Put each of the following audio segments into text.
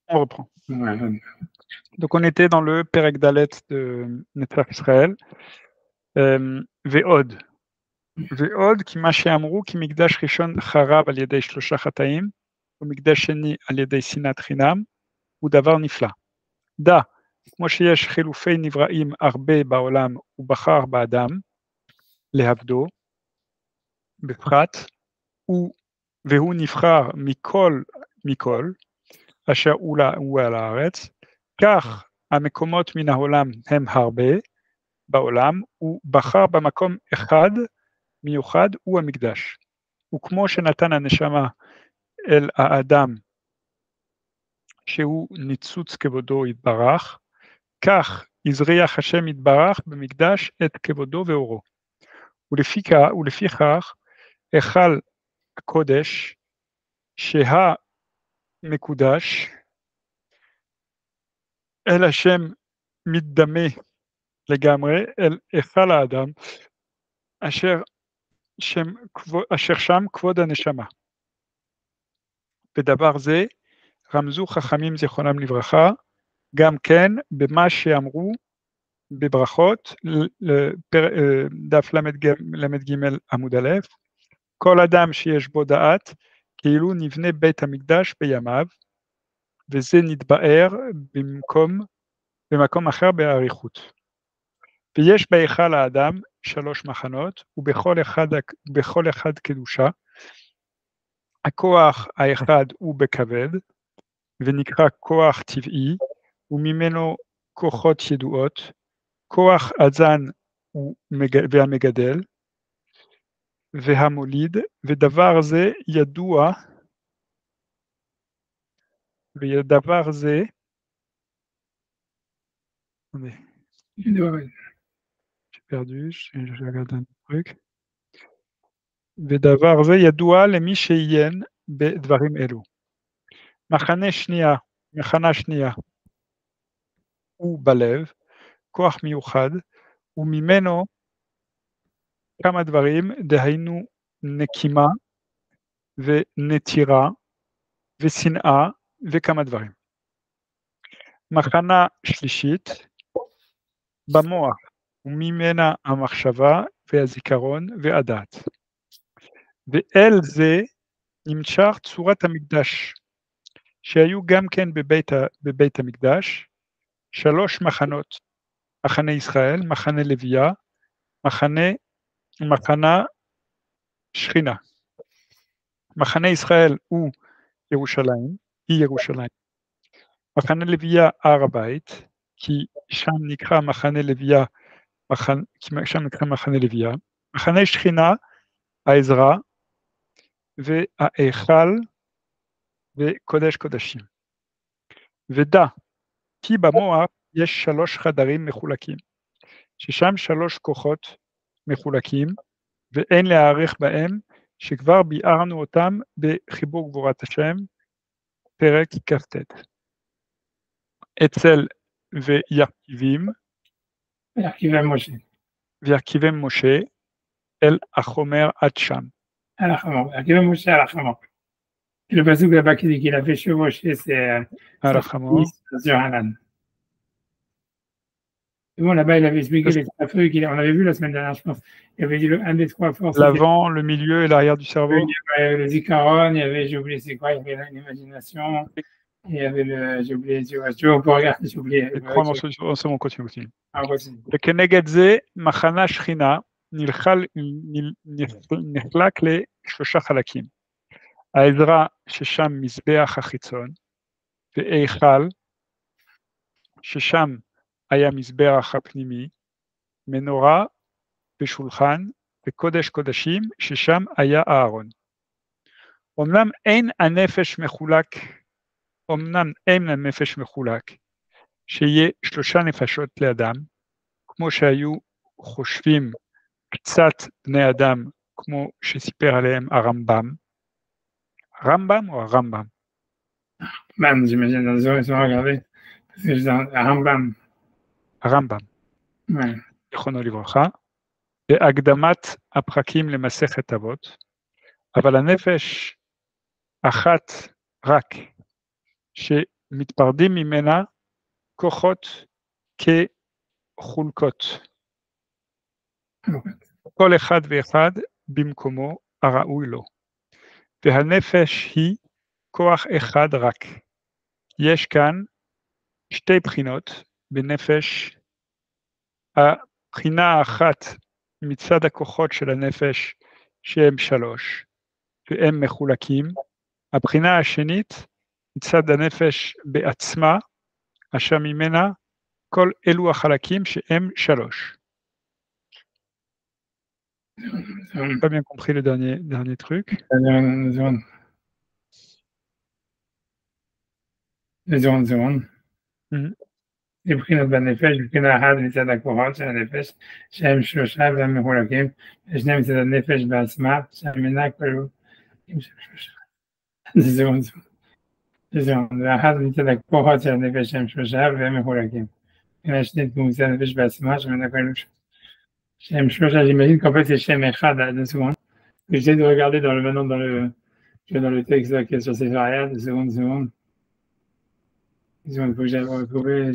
On reprend. Ouais. Donc on était dans le Perek Dalet de Netzach Israël. Ve'od. Ve'od ki ma she'amru ki mikdash rishon charab al yedei shlosha chataim ומקדש שני על ידי שנאת חינם הוא דבר נפלא. דע, כמו שיש חילופי נבראים הרבה בעולם ובחר באדם לעבדו בפרט, והוא נבחר מכל אשר הוא על הארץ, כך המקומות מן העולם הם הרבה בעולם, הוא בחר במקום אחד מיוחד הוא המקדש. וכמו שנתן הנשמה אל האדם שהוא ניצוץ כבודו יתברך, כך הזריח השם יתברך במקדש את כבודו ואורו. ולפיכך היכל הקודש שהמקודש אל השם מתדמה לגמרי אל היכל האדם אשר שם כבוד הנשמה. בדבר זה רמזו חכמים זיכרונם לברכה גם כן במה שאמרו בברכות דף למ"ג עמוד א', כל אדם שיש בו דעת כאילו נבנה בית המקדש בימיו, וזה נתבאר במקום אחר באריכות. ויש בהיכל האדם 3 מחנות, ובכל אחד קדושה. הכוח האחד הוא בכבד, ונקרא כוח טבעי, וממנו כוחות ידועות, כוח הזן והמגדל, והמוליד, ודבר זה ידוע, ודבר זה, ודבר זה ידוע למי שעיין בדברים אלו. מחנה שנייה הוא בלב, כוח מיוחד, וממנו כמה דברים, דהיינו נקימה ונטירה ושנאה וכמה דברים. מחנה שלישית במוח, וממנה המחשבה והזיכרון והדעת. ואל זה נמשך צורת המקדש, שהיו גם כן בבית המקדש, 3 מחנות, מחנה ישראל, מחנה לוויה, מחנה שכינה. מחנה ישראל הוא ירושלים, היא ירושלים. מחנה לוויה הר הבית, כי שם נקרא מחנה לוויה, מחנה שכינה, העזרה, וההיכל וקודש קודשים. ודע, כי במוח יש 3 חדרים מחולקים, ששם 3 כוחות מחולקים, ואין להאריך בהם, שכבר ביארנו אותם בחיבור גבורת השם, פרק כ"ט. אצל וירכיבי משה, אל החומר עד שם. על החמור, ירכיבי משה על החמור. Le pasuk là-bas qui dit qu'il a fait chevaucher c'est Yohanan. Bon, là-bas, il avait expliqué les 3 trucs, on avait vu la semaine dernière, je pense. Il avait dit un des 3 forces. L'avant, le milieu et l'arrière du cerveau. Il y avait le zikaron, il y avait, j'ai oublié c'est quoi, il y avait l'imagination, il y avait j'ai oublié, tu vois, on peut regarder, j'ai oublié. Les 3 morceaux, c'est mon continue aussi. Ah, continue. וכנגד זה, מחנה שכינה נחלק ל3 חלקים. העזרה ששם מזבח החיצון, והיכל ששם היה מזבח הפנימי, מנורה ושולחן וקודש קודשים ששם היה הארון. אמנם אין הנפש מחולק, שיהיה 3 נפשות לאדם, כמו שהיו חושבים קצת בני אדם, כמו שסיפר עליהם הרמב"ם. רמב"ם או הרמב"ם? רמב"ם, j'imagine, ils ont regardé. C'est הרמב"ם. הרמב"ם. זיכרונו לברכה. בהקדמת הפרקים למסכת אבות, אבל הנפש אחת רק, מתפרדים ממנה כוחות כחולקות. כל אחד ואחד במקומו הראוי לו. והנפש היא כוח אחד רק. יש כאן שתי בחינות בנפש. הבחינה האחת מצד הכוחות של הנפש שהם 3, והם מחולקים. הבחינה השנית מצד הנפש בעצמה, אשר ממנה כל אלו החלקים שהם 3. J'ai pas bien compris le dernier truc. מבחינת בנפש, מבחינה אחת מצד הכוחות של הנפש, שהם 3 והם מחולקים, ושניהם מצד הנפש בעצמה, שהמנה כלו, ואחת מצד הכוחות של הנפש שהם 3 והם מחולקים. והשנית מצד הנפש בעצמה, שהמנה כלו, שהם 3, j'imagine qu'en fait c'est Shem Echad à 2 secondes. J'essaie de regarder maintenant dans le texte là, qui est sur ces variables, 2 secondes. Il faut que j'aille retrouver.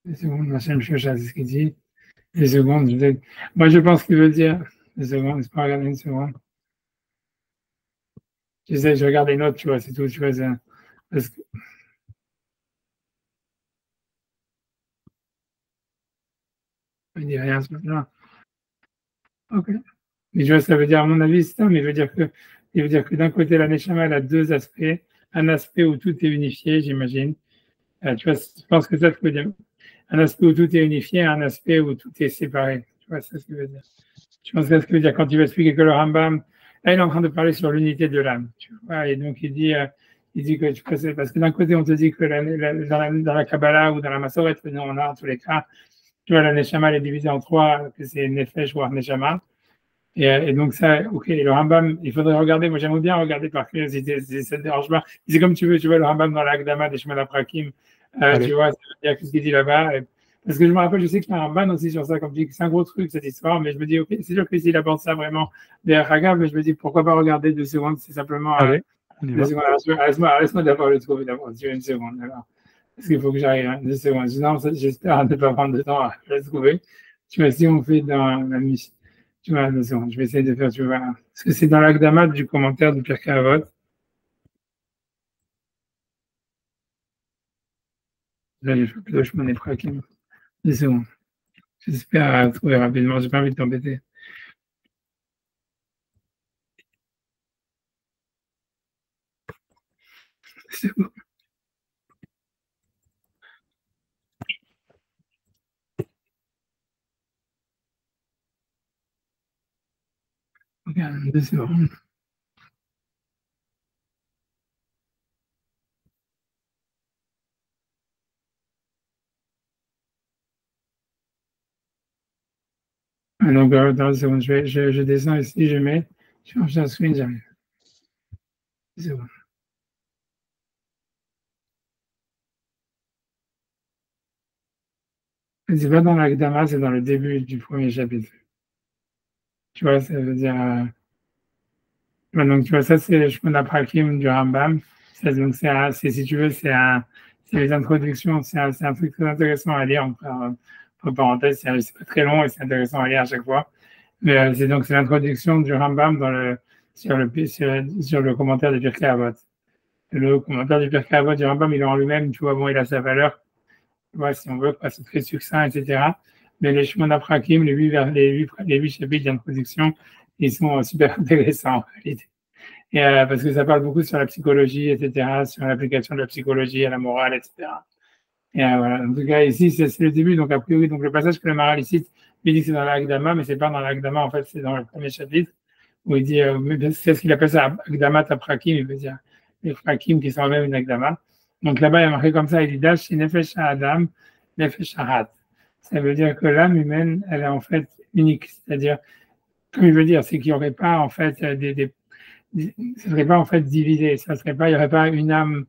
2 secondes, Hachem Shosha, c'est ce qu'il dit. 2 secondes, moi je pense qu'il veut dire 2 secondes, c'est pas regarder 1 seconde. Je regarde les notes, tu vois, c'est tout, tu vois, parce que il dit rien ce matin. Ok. Mais je vois, ça veut dire, à mon avis, c'est ça, mais il veut dire que d'un côté, la Neshama, elle a 2 aspects. Un aspect où tout est unifié, j'imagine. Tu vois, je pense que ça veut dire un aspect où tout est unifié, un aspect où tout est séparé. Tu vois, c'est ce qu'il veut dire. Je pense que c'est ce qu'il veut dire quand il va expliquer que le Rambam, là, il est en train de parler sur l'unité de l'âme. Tu vois, et donc il dit que tu vois, parce que d'un côté, on te dit que dans la Kabbalah ou dans la Masoret, nous, on a en tous les cas, tu vois, la Neshama, elle est divisée en 3, que c'est Nefesh ou Neshama. Et donc ça, ok, le Rambam, il faudrait regarder, moi j'aimerais bien regarder par curiosité, si ça ne dérange pas. C'est comme tu veux, tu vois le Rambam dans l'Akdama des Shemad Aprakim, tu vois, il y a ce qu'il dit là-bas. Parce que je me rappelle, je sais qu'il y a un Ramban aussi sur ça, comme je dis, c'est un gros truc cette histoire, mais je me dis, ok, c'est sûr que s'il aborde ça vraiment derrière Hagab, mais je me dis, pourquoi pas regarder 2 secondes, c'est simplement. Allez, laisse-moi d'abord le trouver d'abord, 1 seconde, alors. Parce qu'il faut que j'arrive, 2 secondes. Sinon, j'espère ne pas prendre de temps à le trouver. Tu vois, si on fait dans la mission. Tu vois, 2 secondes, je vais essayer de faire, tu vois, parce que c'est dans l'Akdamat du commentaire du Pirkei Avot. Là, je fais plutôt chemin des Prakim. 2 secondes. J'espère trouver rapidement, j'ai pas envie de t'embêter. C'est bon. Regarde, 2 secondes. Donc, dans 2 secondes, je descends ici, je mets, je change la screen, j'arrive. 2 secondes. C'est pas dans l'Akdama, c'est dans le début du premier chapitre. Tu vois, ça veut dire. Donc, tu vois, ça, c'est le Shemona Prakim du Rambam. Donc, si tu veux, c'est les introductions, c'est un truc très intéressant à lire, entre parenthèses, c'est pas très long et c'est intéressant à lire à chaque fois. Mais c'est l'introduction du Rambam sur le commentaire du Pirkei Avot. Le commentaire du Pirkei Avot du Rambam, il est en lui-même, tu vois, bon, il a sa valeur, tu vois, si on veut, c'est très succinct, etc. Mais les Shemona Prakim, les 8 chapitres d'introduction, ils sont super intéressants en réalité. Et, parce que ça parle beaucoup sur la psychologie, etc., sur l'application de la psychologie à la morale, etc. Et voilà. En tout cas, ici, c'est le début. Donc, a priori, donc, le passage que le Maharal cite, il dit que c'est dans l'Akdama, mais c'est pas dans l'Akdama, en fait, c'est dans le premier chapitre, où il dit, c'est ce qu'il appelle ça, Akdamat Aprakim, il veut dire les Prakim qui sont même une Akdama. Donc là-bas, il y a marqué comme ça, il dit, Dash, Nefesh Adam, Nefesh Hat. Ça veut dire que l'âme humaine, elle est en fait unique. C'est-à-dire, comme il veut dire, c'est qu'il n'y aurait pas, en fait, ça ne serait pas en fait divisé, il n'y aurait pas une âme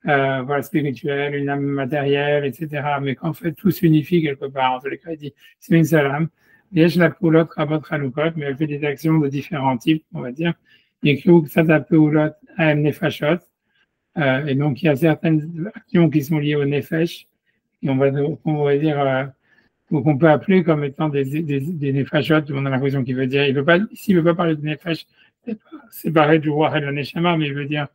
voilà, spirituelle, une âme matérielle, etc. Mais qu'en fait tout s'unifie quelque part. En tous les cas, il dit c'est une seule âme. Yesh la poulotte rabot chalukot, mais elle fait des actions de différents types, on va dire. Yekru Ksat Peulot Haem Nefashot. Et donc, il y a certaines actions qui sont liées au Nefesh, et on va dire, qu'on peut appeler comme étant des Nefashot. On a l'impression qu'il veut dire, s'il ne veut pas parler de Nefesh, c'est pareil du roi et de la Neshama, mais il veut dire,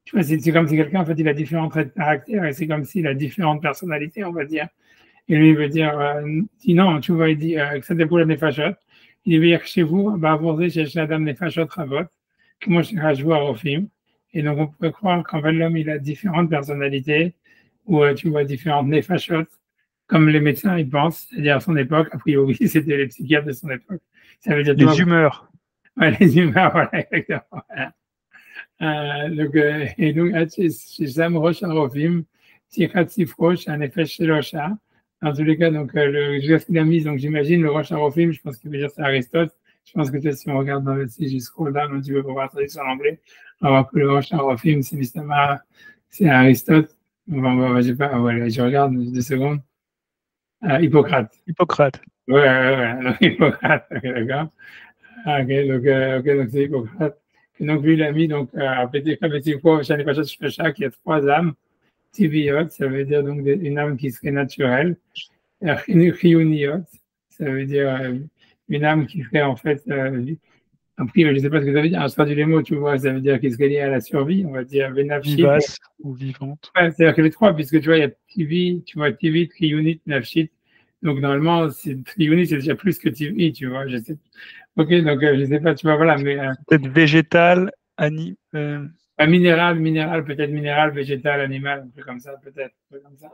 tu vois, c'est comme si quelqu'un, en fait, il a différents traits de caractère, et c'est comme s'il a différentes personnalités, on va dire. Et lui, il veut dire, non, tu vois, il dit, que ça dépend de Nefashot. Il veut dire que chez vous, vous chez Adam Nefashot Ravot, que moi, je rajoute au film. Et donc, on pourrait croire qu'en fait, l'homme, il a différentes personnalités, ou tu vois, différentes Nefashot, comme les médecins, ils pensent, c'est-à-dire à son époque, a priori, c'était les psychiatres de son époque. Ça veut dire, les humeurs. Ouais, les humeurs, voilà, exactement. Et donc, chez Sam Roche Arofim, Tichat Sifroche, un effet Shelosha. En tous les cas, donc, le geste qu'il a mis, donc j'imagine, le Roche Arofim, je pense qu'il veut dire c'est Aristote. Je pense que si on regarde dans le site, je scroll down un petit peu pour voir la traduction en anglais, on va voir que le Roche Arofim, c'est Aristote. Je sais pas, voilà, je regarde 2 secondes. Hippocrate. Hippocrate. Ouais, donc Hippocrate, d'accord. Donc c'est Hippocrate. Et donc lui, il a mis, donc, il y a 3 âmes. Tiviot, ça veut dire donc une âme qui serait naturelle. Chiyuniot, ça veut dire une âme qui serait en fait, après, je ne sais pas ce que ça veut dire, je traduis les mots, tu vois, ça veut dire qu'il serait lié à la survie, on va dire Venafshit. Vivace ou vivante. Ouais, c'est-à-dire que les 3, puisque tu vois, il y a Tivi, tu vois, Tivit, Chiyunit, Nafshit. Donc normalement, Chiyunit, c'est déjà plus que Tivi, tu vois. Ok, donc je ne sais pas, tu vois, voilà, mais. Peut-être végétal, minéral, peut-être minéral, végétal, animal, un peu comme ça, peut-être. Comme ça.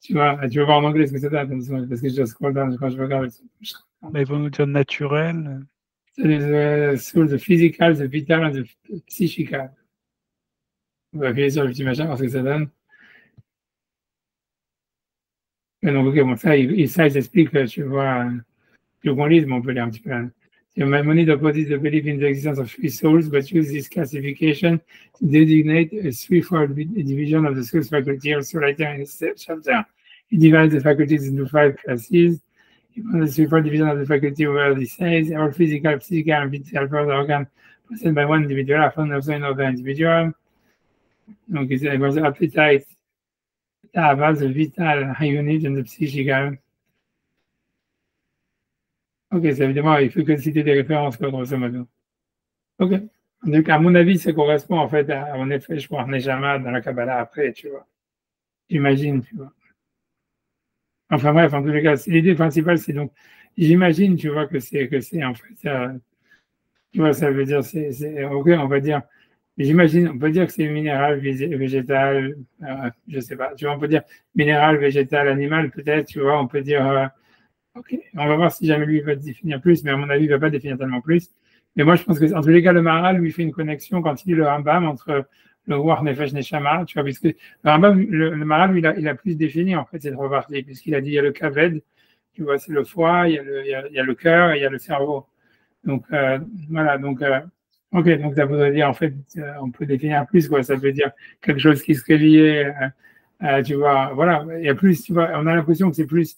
Tu vas voir en anglais ce que c'est, parce que je scroll down quand je regarde. Mais ils vont nous dire naturel. C'est sur the physical, the vital, and the psychical. On va appuyer sur le petit machin, voir ce que ça donne. Et donc, ok, bon, ça, ils expliquent, tu vois, le qu'on lise, mais on peut lire un petit peu. Maimonides opposes the belief in the existence of 3 souls, but uses this classification to designate a threefold division of the soul's faculty. Also, later in this chapter, he divides the faculties into 5 classes. The threefold division of the faculty, where he says all physical, psychical, and vital organs possessed by one individual are found also in other individual. Donc, il y a the appetite, the vital, unit, and the psychical. Ok, ça évidemment, il faut que citer des références, quoi, grosso modo. Ok. Donc, à mon avis, ça correspond, en fait, en effet, je crois, Nejama dans la Kabbalah après, tu vois. J'imagine, tu vois. Enfin, bref, en tous les cas, l'idée principale, c'est donc, j'imagine, tu vois, que c'est, en fait, tu vois, ça veut dire, ok, on va dire, j'imagine, on peut dire que c'est minéral, végétal, je sais pas, tu vois, on peut dire minéral, végétal, animal, peut-être, tu vois, on peut dire, ok, on va voir si jamais lui va définir plus, mais à mon avis, il ne va pas définir tellement plus. Mais moi, je pense que, en tous les cas, le Maharal lui fait une connexion quand il dit le Rambam entre le Ruach Nefesh Neshama, tu vois, puisque le Rambam, le Maharal, lui, il a plus défini, en fait, cette repartie, puisqu'il a dit, il y a le Kaved, tu vois, c'est le foie, il y a le cœur et il y a le cerveau. Donc, voilà, donc, ok, donc ça voudrait dire, en fait, on peut définir plus, quoi, ça veut dire quelque chose qui serait lié, tu vois, voilà, il y a plus, tu vois, on a l'impression que c'est plus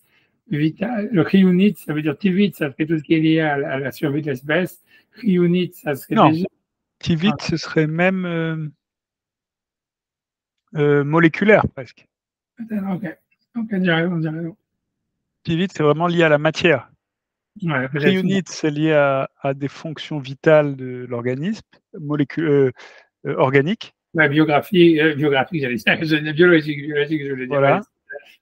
vital. Le Chiyunit, ça veut dire Tivit, ça serait tout ce qui est lié à la survie de l'espèce. Chiyunit, ça serait déjà. Tivit, ce serait même moléculaire presque. Ok, j'ai raison. Tivit, c'est vraiment lié à la matière. Ouais, Chiyunit, c'est lié à des fonctions vitales de l'organisme, organique. Ouais, biographique, j'allais dire. Biologique, je voulais dire. Voilà. Ouais.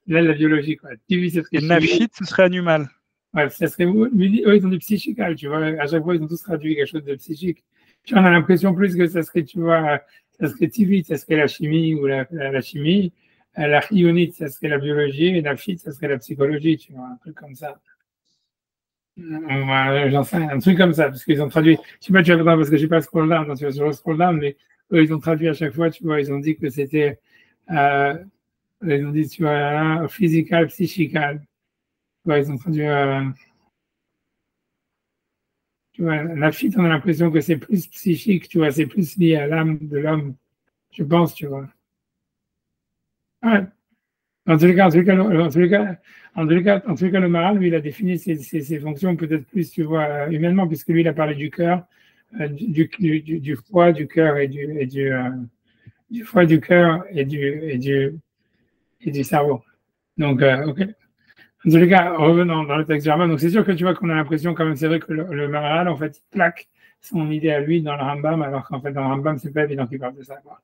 Là, la biologie, quoi. Tivit, ça serait. Et Nafshit, ce serait animal. Ouais, ça serait. Eux, ils ont du psychical, tu vois. À chaque fois, ils ont tous traduit quelque chose de psychique. Tu en as l'impression plus que ça serait, tu vois, ça serait Tivit, ça serait la chimie ou la chimie. La chiyunite, ça serait la biologie. Et la phit, ça serait la psychologie, tu vois, un truc comme ça. J'en sais un truc comme ça, parce qu'ils ont traduit. Je sais pas, tu vas voir, parce que je n'ai pas scroll down, quand tu vas sur le scroll down, mais eux, ils ont traduit à chaque fois, tu vois, ils ont dit que c'était. Ils ont dit, tu vois, physical, psychical. Tu vois, ils ont traduit. Tu vois, la phit, on a l'impression que c'est plus psychique, tu vois, c'est plus lié à l'âme de l'homme, je pense, tu vois. Ouais. En tous les cas, le Maharal, lui, il a défini ses fonctions peut-être plus, tu vois, humainement, puisque lui, il a parlé du cœur. du foie, du cœur et du foie, du cœur et du cerveau. Donc, ok. En tous les cas, revenons dans le texte germain. Donc, c'est sûr que tu vois qu'on a l'impression, quand même, c'est vrai que le Maharal, en fait, il plaque son idée à lui dans le Rambam, alors qu'en fait, dans le Rambam, c'est pas évident qu'il parle de ça, quoi.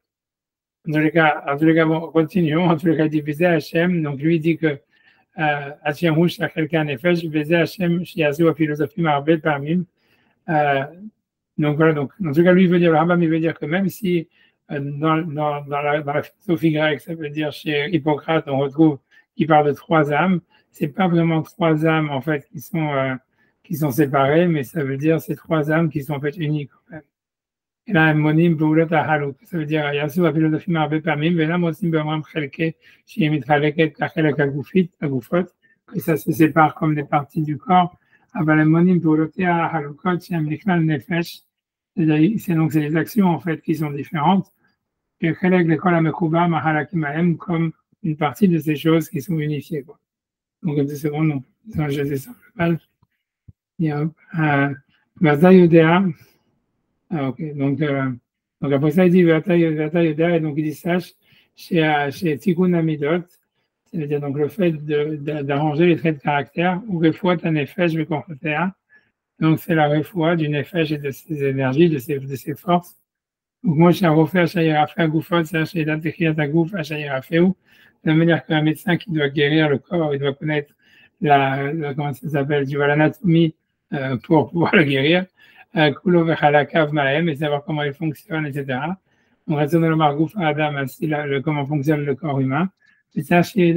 En tous les cas, bon, continuons. En tous les cas, il dit Bézé Hachem. Donc, lui, il dit que Hachem Rouge, à quelqu'un Nefesh, Bézé Hachem, Shiazu, à philosophie Marbet, Parmim. Donc, voilà. Donc, en tout cas, lui, il veut dire, le Rambam, il veut dire que même si dans la philosophie grecque, ça veut dire chez Hippocrate, on retrouve qu'il parle de trois âmes, c'est pas vraiment trois âmes, en fait, qui sont séparées, mais ça veut dire ces trois âmes qui sont en fait uniques, en fait. Et là, monim boulat haluk, ça veut dire yasu la philosophie marbe pamim, et là, mosim bemram chelke, chez mitraleket kachelek agufot, que ça se sépare comme des parties du corps. Aval monim boulat halukot, chez amiknal nefesh, c'est donc c'est les actions en fait qui sont différentes. Que chelek lekol amekuba mahalakim ahem, comme une partie de ces choses qui sont unifiées, quoi. Donc, 2 secondes, donc, je descends la page. Vata Yodea. Ah, ok. Donc après ça, il dit Vata Yodea, et donc il dit sache chez Tikkun Amidot, c'est-à-dire donc le fait d'arranger les traits de caractère, ou Refoua Tanefesh Vekonchotea. Donc c'est la Refoua du Nefesh et de ses énergies, de ses forces. Donc moi, chez Arofé, Achayirafé, Agoufot, c'est Achaydat Techiyat Agouf, Achayiraféou. De la manière qu'un médecin qui doit guérir le corps, il doit connaître comment ça s'appelle, l'anatomie pour pouvoir le guérir, Kulo Vechalakav Mahem, et savoir comment il fonctionne, etc. On raisonne le Margouf Adam, ainsi comment fonctionne le corps humain. Et sache et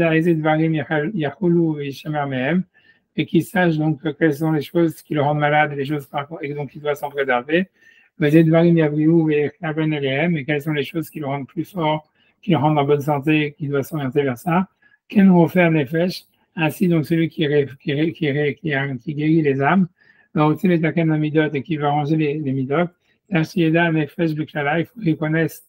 qu'il sache donc quelles sont les choses qui le rendent malade et les choses et donc il doit s'en préserver. Et quelles sont les choses qui le rendent plus fort, qui le rendent en bonne santé, qui doit s'orienter vers ça. Ken Rofer Nefesh, ainsi donc celui qui guérit les âmes, et qui va ranger les midot. Nefesh Bikhala, il faut qu'il connaisse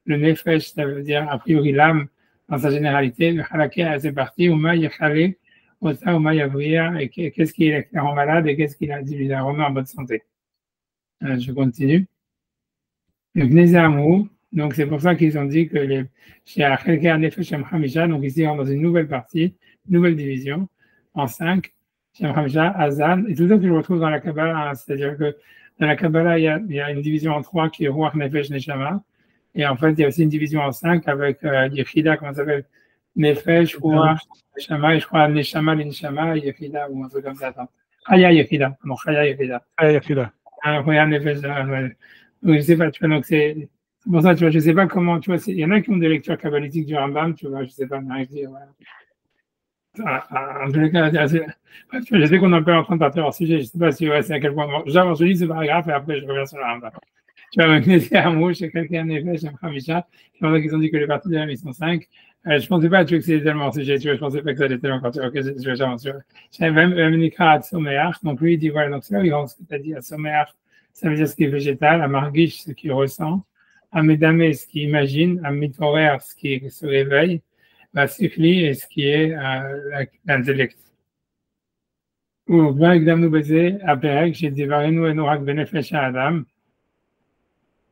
le Nefesh, ça veut dire a priori l'âme dans sa généralité, le Halaké à ses parties, Uma Yechale, Ota Uma Yavrir, et qu'est-ce qui est clairement malade et qu'est-ce qui lui a remis en bonne santé. Je continue. Donc c'est pour ça qu'ils ont dit que chez Achelke Nefesh Shem Hamisha, donc ici on est dans une nouvelle partie, une nouvelle division, en 5, Shem Hamisha, Azan, et tout ça que je retrouve dans la Kabbalah, hein, c'est-à-dire que dans la Kabbalah, il y a une division en 3 qui est Ruach Nefesh Neshama, et en fait il y a aussi une division en 5 avec Yechida, comment ça s'appelle, Nefesh, Ruach, Neshama, et je crois Neshama, Linshama, Yechida, ou un truc comme ça. Attends. Chaya Yechida, non, Chaya Yechida. Chaya Yechida. Ruach Nefesh, ouais. Donc, je sais pas, tu vois, donc c'est pour ça, tu vois, je sais pas comment, tu vois, il y en a qui ont des lectures kabbalistiques du Rambam, tu vois, je sais pas, mais voilà. En tous les cas, tu vois, je sais qu'on est un peu en train de partir hors sujet, je sais pas si, ouais, c'est à quel point, bon, déjà, je dis, c'est pas grave, et après, je reviens sur le Rambam. Tu vois, c'est un mot, chez quelqu'un, en effet, chez Khamisha, c'est pour ça qu'ils ont dit que les parties de la mission 5, je pensais pas, tu vois, que c'était tellement hors sujet, tu vois, je pensais pas que ça allait tellement quand tu vois, ok, je vais j'avance, j'avais même Nikra à Someach, donc lui, il dit, voilà, donc c'est là où il rentre ce que tu as dit, à Someach, ça veut dire ce qui est végétal, à Margish, ce qu'il ressent, à Medame, ce qu'il imagine, à Mitorer, ce qui se réveille, à Sikli, et ce qui est l'intellect. Ou bien, Ekdam nous baiser, à Perek, j'ai dit, Varenu et Nourak Benefesh à Adam.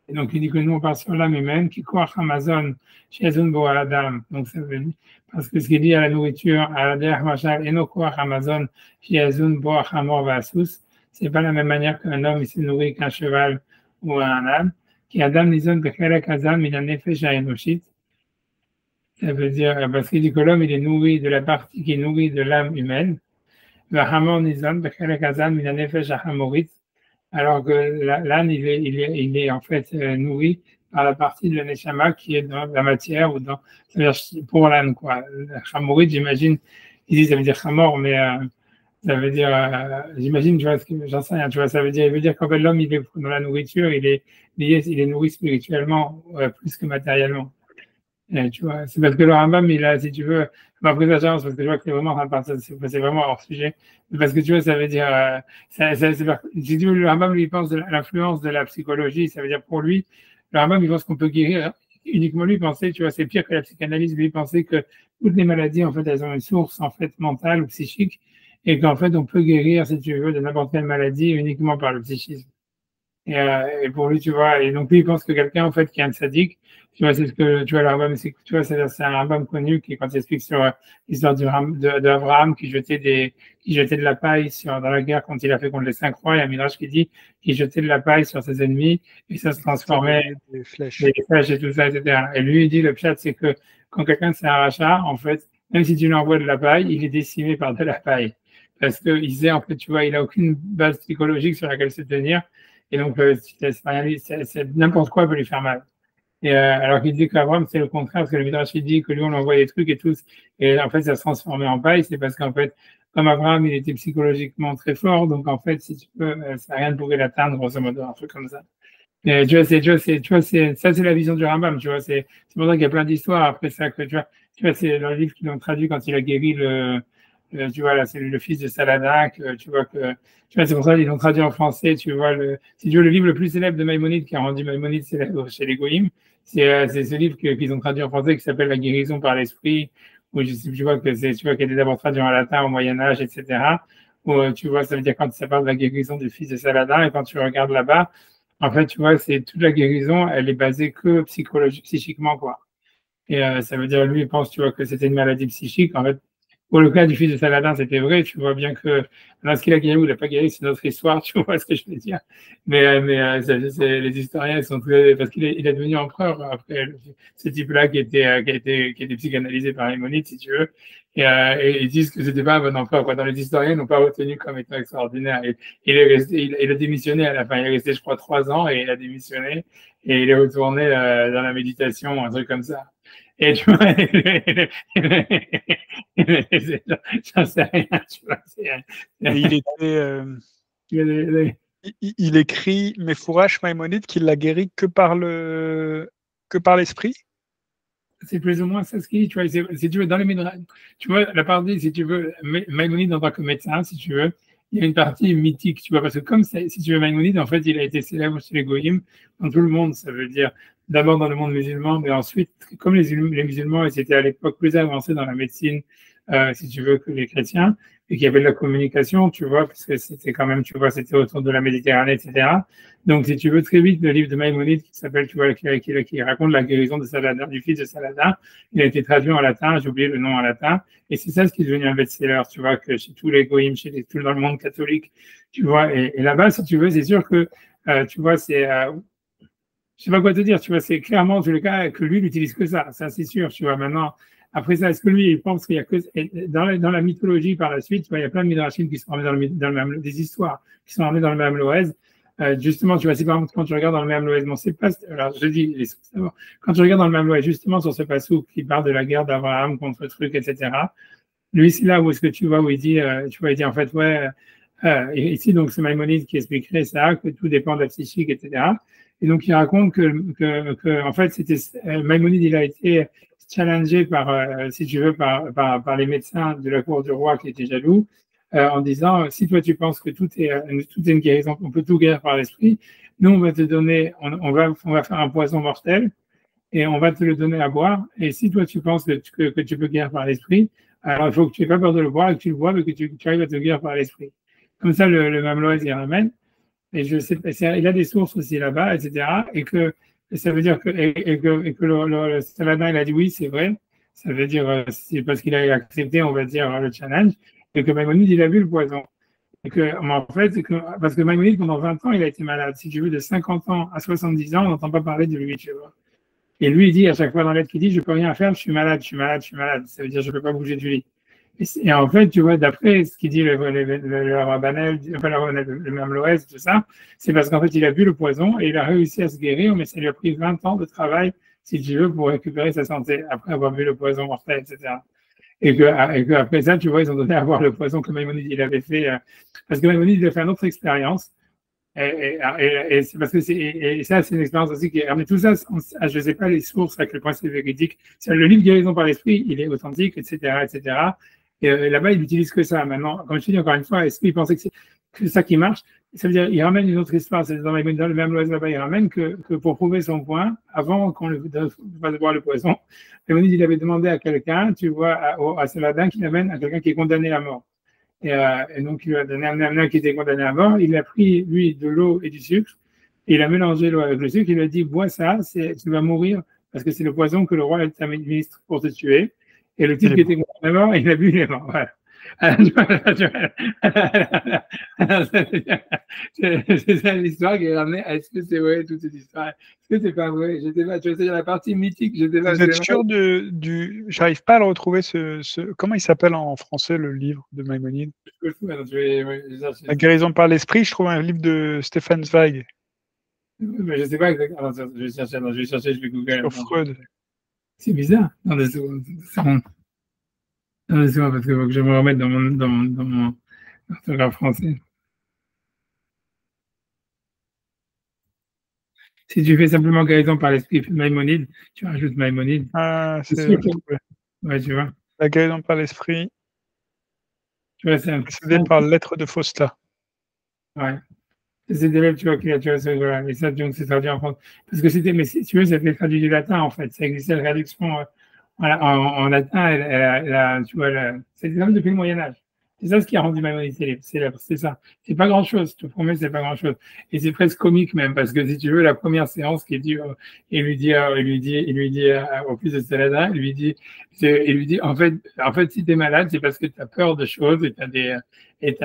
Et donc, il dit que nous, on part sur l'âme humaine, qui croit Amazon, chez Azun Bo Adam. Donc, ça veut dire, parce que ce qui dit à la nourriture, à la derrière Machal, et nos croix Amazon, chez Azun Bo Amor Vasus, c'est pas la même manière qu'un homme, il se nourrit qu'un cheval ou un âne. Qui Adam Nizon Bechelek Azam, il a Nefesh Enoshit. Ça veut dire, parce qu'il dit que l'homme, il est nourri de la partie qui est nourrie de l'âme humaine. Vahamor Nizon Bechelek Azam, il a Nefesh Hamorit. Alors que l'âne, il est en fait nourri par la partie de la neshama qui est dans la matière ou dans, c'est-à-dire pour l'âne, quoi. Hamorit, j'imagine, il dit, ça veut dire hamor, mais ça veut dire, j'imagine, tu vois, j'en sais rien, tu vois, ça veut dire qu'en fait, l'homme, il est dans la nourriture, il est nourri spirituellement plus que matériellement. Et, tu vois, c'est parce que le Rambam, il a, si tu veux, ma prise de chance, parce que je vois que c'est vraiment en train de partir, c'est vraiment hors sujet. Parce que tu vois, ça veut dire, si tu veux, le Rambam, lui, il pense de l'influence de la psychologie, ça veut dire pour lui, le Rambam, il pense qu'on peut guérir. Uniquement lui pensait, tu vois, c'est pire que la psychanalyse, lui pensait que toutes les maladies, en fait, elles ont une source, en fait, mentale ou psychique, et qu'en fait, on peut guérir, si tu veux, de n'importe quelle maladie uniquement par le psychisme. Et pour lui, tu vois, et donc lui, il pense que quelqu'un, en fait, qui est un sadique, tu vois, c'est ce que, tu vois, le Rambam, tu vois, c'est un Rambam connu qui, quand il explique sur l'histoire d'Abraham qui jetait de la paille dans la guerre quand il a fait contre les 5 rois, il y a un Midrash qui dit qu'il jetait de la paille sur ses ennemis et ça se transformait des flèches. les flèches et tout ça, etc. Et lui, il dit, le pshat, c'est que quand quelqu'un c'est un rachat, en fait, même si tu lui envoies de la paille, il est décimé par de la paille. Parce qu'il sait, en fait, tu vois, il a aucune base psychologique sur laquelle se tenir. Et donc, n'importe quoi peut lui faire mal. Et alors qu'il dit qu'Abraham, c'est le contraire, parce que le Midrash il dit que lui, on envoie des trucs et tout. Et en fait, ça se transformait en paille. C'est parce qu'en fait, comme Abraham, il était psychologiquement très fort, donc en fait, si tu peux, ça rien ne pouvait l'atteindre, grosso modo, un truc comme ça. Et ça, c'est la vision du Rambam, tu vois. C'est pour ça qu'il y a plein d'histoires après ça, que tu vois, c'est dans le livre qu'ils ont traduit quand il a guéri tu vois, là, c'est le fils de Saladin, tu vois, c'est pour ça qu'ils l'ont traduit en français, tu vois, si tu veux, le livre le plus célèbre de Maïmonide, qui a rendu Maïmonide célèbre chez les Goïms, c'est ce livre qu'ils ont traduit en français qui s'appelle La guérison par l'esprit, où tu vois tu vois, qui a été d'abord traduit en latin au Moyen-Âge, etc. Où, tu vois, ça veut dire quand ça parle de la guérison du fils de Saladin, et quand tu regardes là-bas, en fait, tu vois, c'est toute la guérison, elle est basée que psychiquement, quoi. Et ça veut dire, lui, il pense, tu vois, que c'était une maladie psychique. En fait, pour le cas du fils de Saladin, c'était vrai. Tu vois bien que là, ce qu'il a guéri ou il n'a pas guéri, c'est notre histoire. Tu vois ce que je veux dire. Les historiens ils sont très, parce il est devenu empereur après ce type-là qui était psychanalysé par Maïmonide, si tu veux. Et ils disent que c'était pas un bon empereur. Quoi. Dans les historiens, ils n'ont pas retenu comme étant extraordinaire. Et il a démissionné à la fin. Il est resté, je crois, 3 ans et il a démissionné et il est retourné dans la méditation, un truc comme ça. Et tu vois, j'en sais rien, tu vois. Et il écrit Mefourash Maïmonide qu'il l'a guéri que par l'esprit. C'est plus ou moins ça ce qu'il dit, tu vois. Si tu veux, dans les Midrash, tu vois, la partie, si tu veux, Maïmonide en tant que médecin, si tu veux, il y a une partie mythique, tu vois, parce que comme si tu veux, Maïmonide, en fait, il a été célèbre chez les Goïms, dans tout le monde, ça veut dire d'abord dans le monde musulman, mais ensuite, comme les musulmans, ils étaient à l'époque plus avancés dans la médecine, si tu veux, que les chrétiens, et qu'il y avait de la communication, tu vois, parce que c'était quand même, tu vois, c'était autour de la Méditerranée, etc. Donc, si tu veux, très vite, le livre de Maïmonide qui s'appelle, tu vois, qui raconte la guérison de Saladin, du fils de Saladin, il a été traduit en latin, j'ai oublié le nom en latin, et c'est ça ce qui est devenu un best-seller, tu vois, que chez tous les goïms, tout dans le monde catholique, tu vois, et là-bas, si tu veux, c'est sûr que, tu vois, je sais pas quoi te dire, tu vois, c'est clairement, en tous les cas, que lui, il n'utilise que ça c'est sûr, tu vois, maintenant, après ça, est-ce que lui, il pense qu'il y a que, dans la mythologie par la suite, tu vois, il y a plein de midrashim qui sont ramenés dans le même, des histoires qui sont ramenées dans le même Loez. Justement, tu vois, si par exemple, quand tu regardes dans le même Loez, bon, c'est pas, alors je dis, quand tu regardes dans le même Loez, justement, sur ce passage qui parle de la guerre d'Abraham contre le truc, etc., lui, c'est là où est-ce que tu vois, où il dit, tu vois, il dit en fait, ouais, ici, donc, c'est Maïmonide qui expliquerait ça, que tout dépend de la psychique, etc. Et donc, il raconte que en fait, Maïmonide, il a été challengé si tu veux, par les médecins de la cour du roi qui étaient jaloux, en disant, si toi tu penses que tout est une guérison, on peut tout guérir par l'esprit, nous on va te donner, on va faire un poison mortel et on va te le donner à boire. Et si toi tu penses que tu peux guérir par l'esprit, alors il faut que tu n'aies pas peur de le boire et que tu le bois, mais que tu arrives à te guérir par l'esprit. Comme ça, le Mameloïs y ramène. Et je sais, il a des sources aussi là-bas, etc. Et que ça veut dire que le Saladin, il a dit oui, c'est vrai. Ça veut dire, c'est parce qu'il a accepté, on va dire, le challenge. Et que Maïmonide, il a vu le poison. Et que, en fait, parce que Maïmonide, pendant 20 ans, il a été malade. Si tu veux, de 50 ans à 70 ans, on n'entend pas parler de lui, tu vois. Et lui, il dit à chaque fois dans l'aide qu'il dit, je peux rien faire, je suis malade, je suis malade, je suis malade. Ça veut dire, je peux pas bouger du lit. Et en fait, tu vois, d'après ce qu'il dit le Rabbanel, enfin, le Mamloès, tout ça, c'est parce qu'en fait, il a vu le poison et il a réussi à se guérir, mais ça lui a pris 20 ans de travail, si tu veux, pour récupérer sa santé, après avoir vu le poison mortel, etc. Et que après ça, tu vois, ils ont donné à voir le poison que Maïmonide, il avait fait, parce que Maïmonide, il a fait une autre expérience. Et c'est parce que ça, c'est une expérience aussi qui est. Mais tout ça, je ne sais pas les sources, à quel point c'est véridique. Le livre Guérison par l'esprit, il est authentique, etc., etc. Et là-bas, il n'utilise que ça. Maintenant, comme je te dis encore une fois, est-ce qu'il pensait que c'est ça qui marche? Ça veut dire, il ramène une autre histoire. C'est dans le même loisir là-bas, il ramène que pour prouver son point, avant qu'on le fasse boire le poison, il avait demandé à quelqu'un, tu vois, à Saladin, qu'il amène à quelqu'un qui est condamné à mort. Et donc, il lui a donné un qui était condamné à mort. Il a pris, lui, de l'eau et du sucre. Et il a mélangé l'eau avec le sucre, il lui a dit, bois ça, tu vas mourir, parce que c'est le poison que le roi t'administre pour te tuer. Et le Il type est qui mort. était mort, il a bu, il est mort. Voilà. C'est ça l'histoire qui est ramenée. Est-ce que c'est vrai toute cette histoire? Est-ce que c'est pas vrai? Je sais pas. Tu vois, c'est la partie mythique. Je sais pas. Vous êtes sûr j'arrive pas à le retrouver comment il s'appelle en français le livre de Maïmonide? La guérison par l'esprit, je trouve un livre de Stefan Zweig Mais je sais pas exactement. Je vais chercher, je vais Google. sur Freud. C'est bizarre. Non, c'est bon. Non, c'est bon, parce qu'il faut que je me remette dans mon orthographe français. Si tu fais simplement guérison par l'esprit Maïmonide, tu rajoutes Maïmonide. Ah, C'est c'est sûr que, trouvé. ouais, tu vois. La guérison par l'esprit, Tu vois, c'est un, précédé par lettre de Faustin. ouais. C'est des lettres, tu vois, tu vois, voilà. Et ça, donc, c'est traduit en français. Parce que mais si tu veux, ça fait traduit du latin, en fait. Ça existait, la traduction, voilà, en latin, tu vois, c'est même depuis le Moyen-Âge. C'est ça ce qui a rendu Maïmonide célèbre, c'est ça. C'est pas grand-chose, je te promets, c'est pas grand-chose. Et c'est presque comique même, parce que si tu veux, la première séance qui est due, il lui dit au fils de Saladin, il lui dit, en fait, si t'es malade, c'est parce que tu as peur de choses et t'as des, et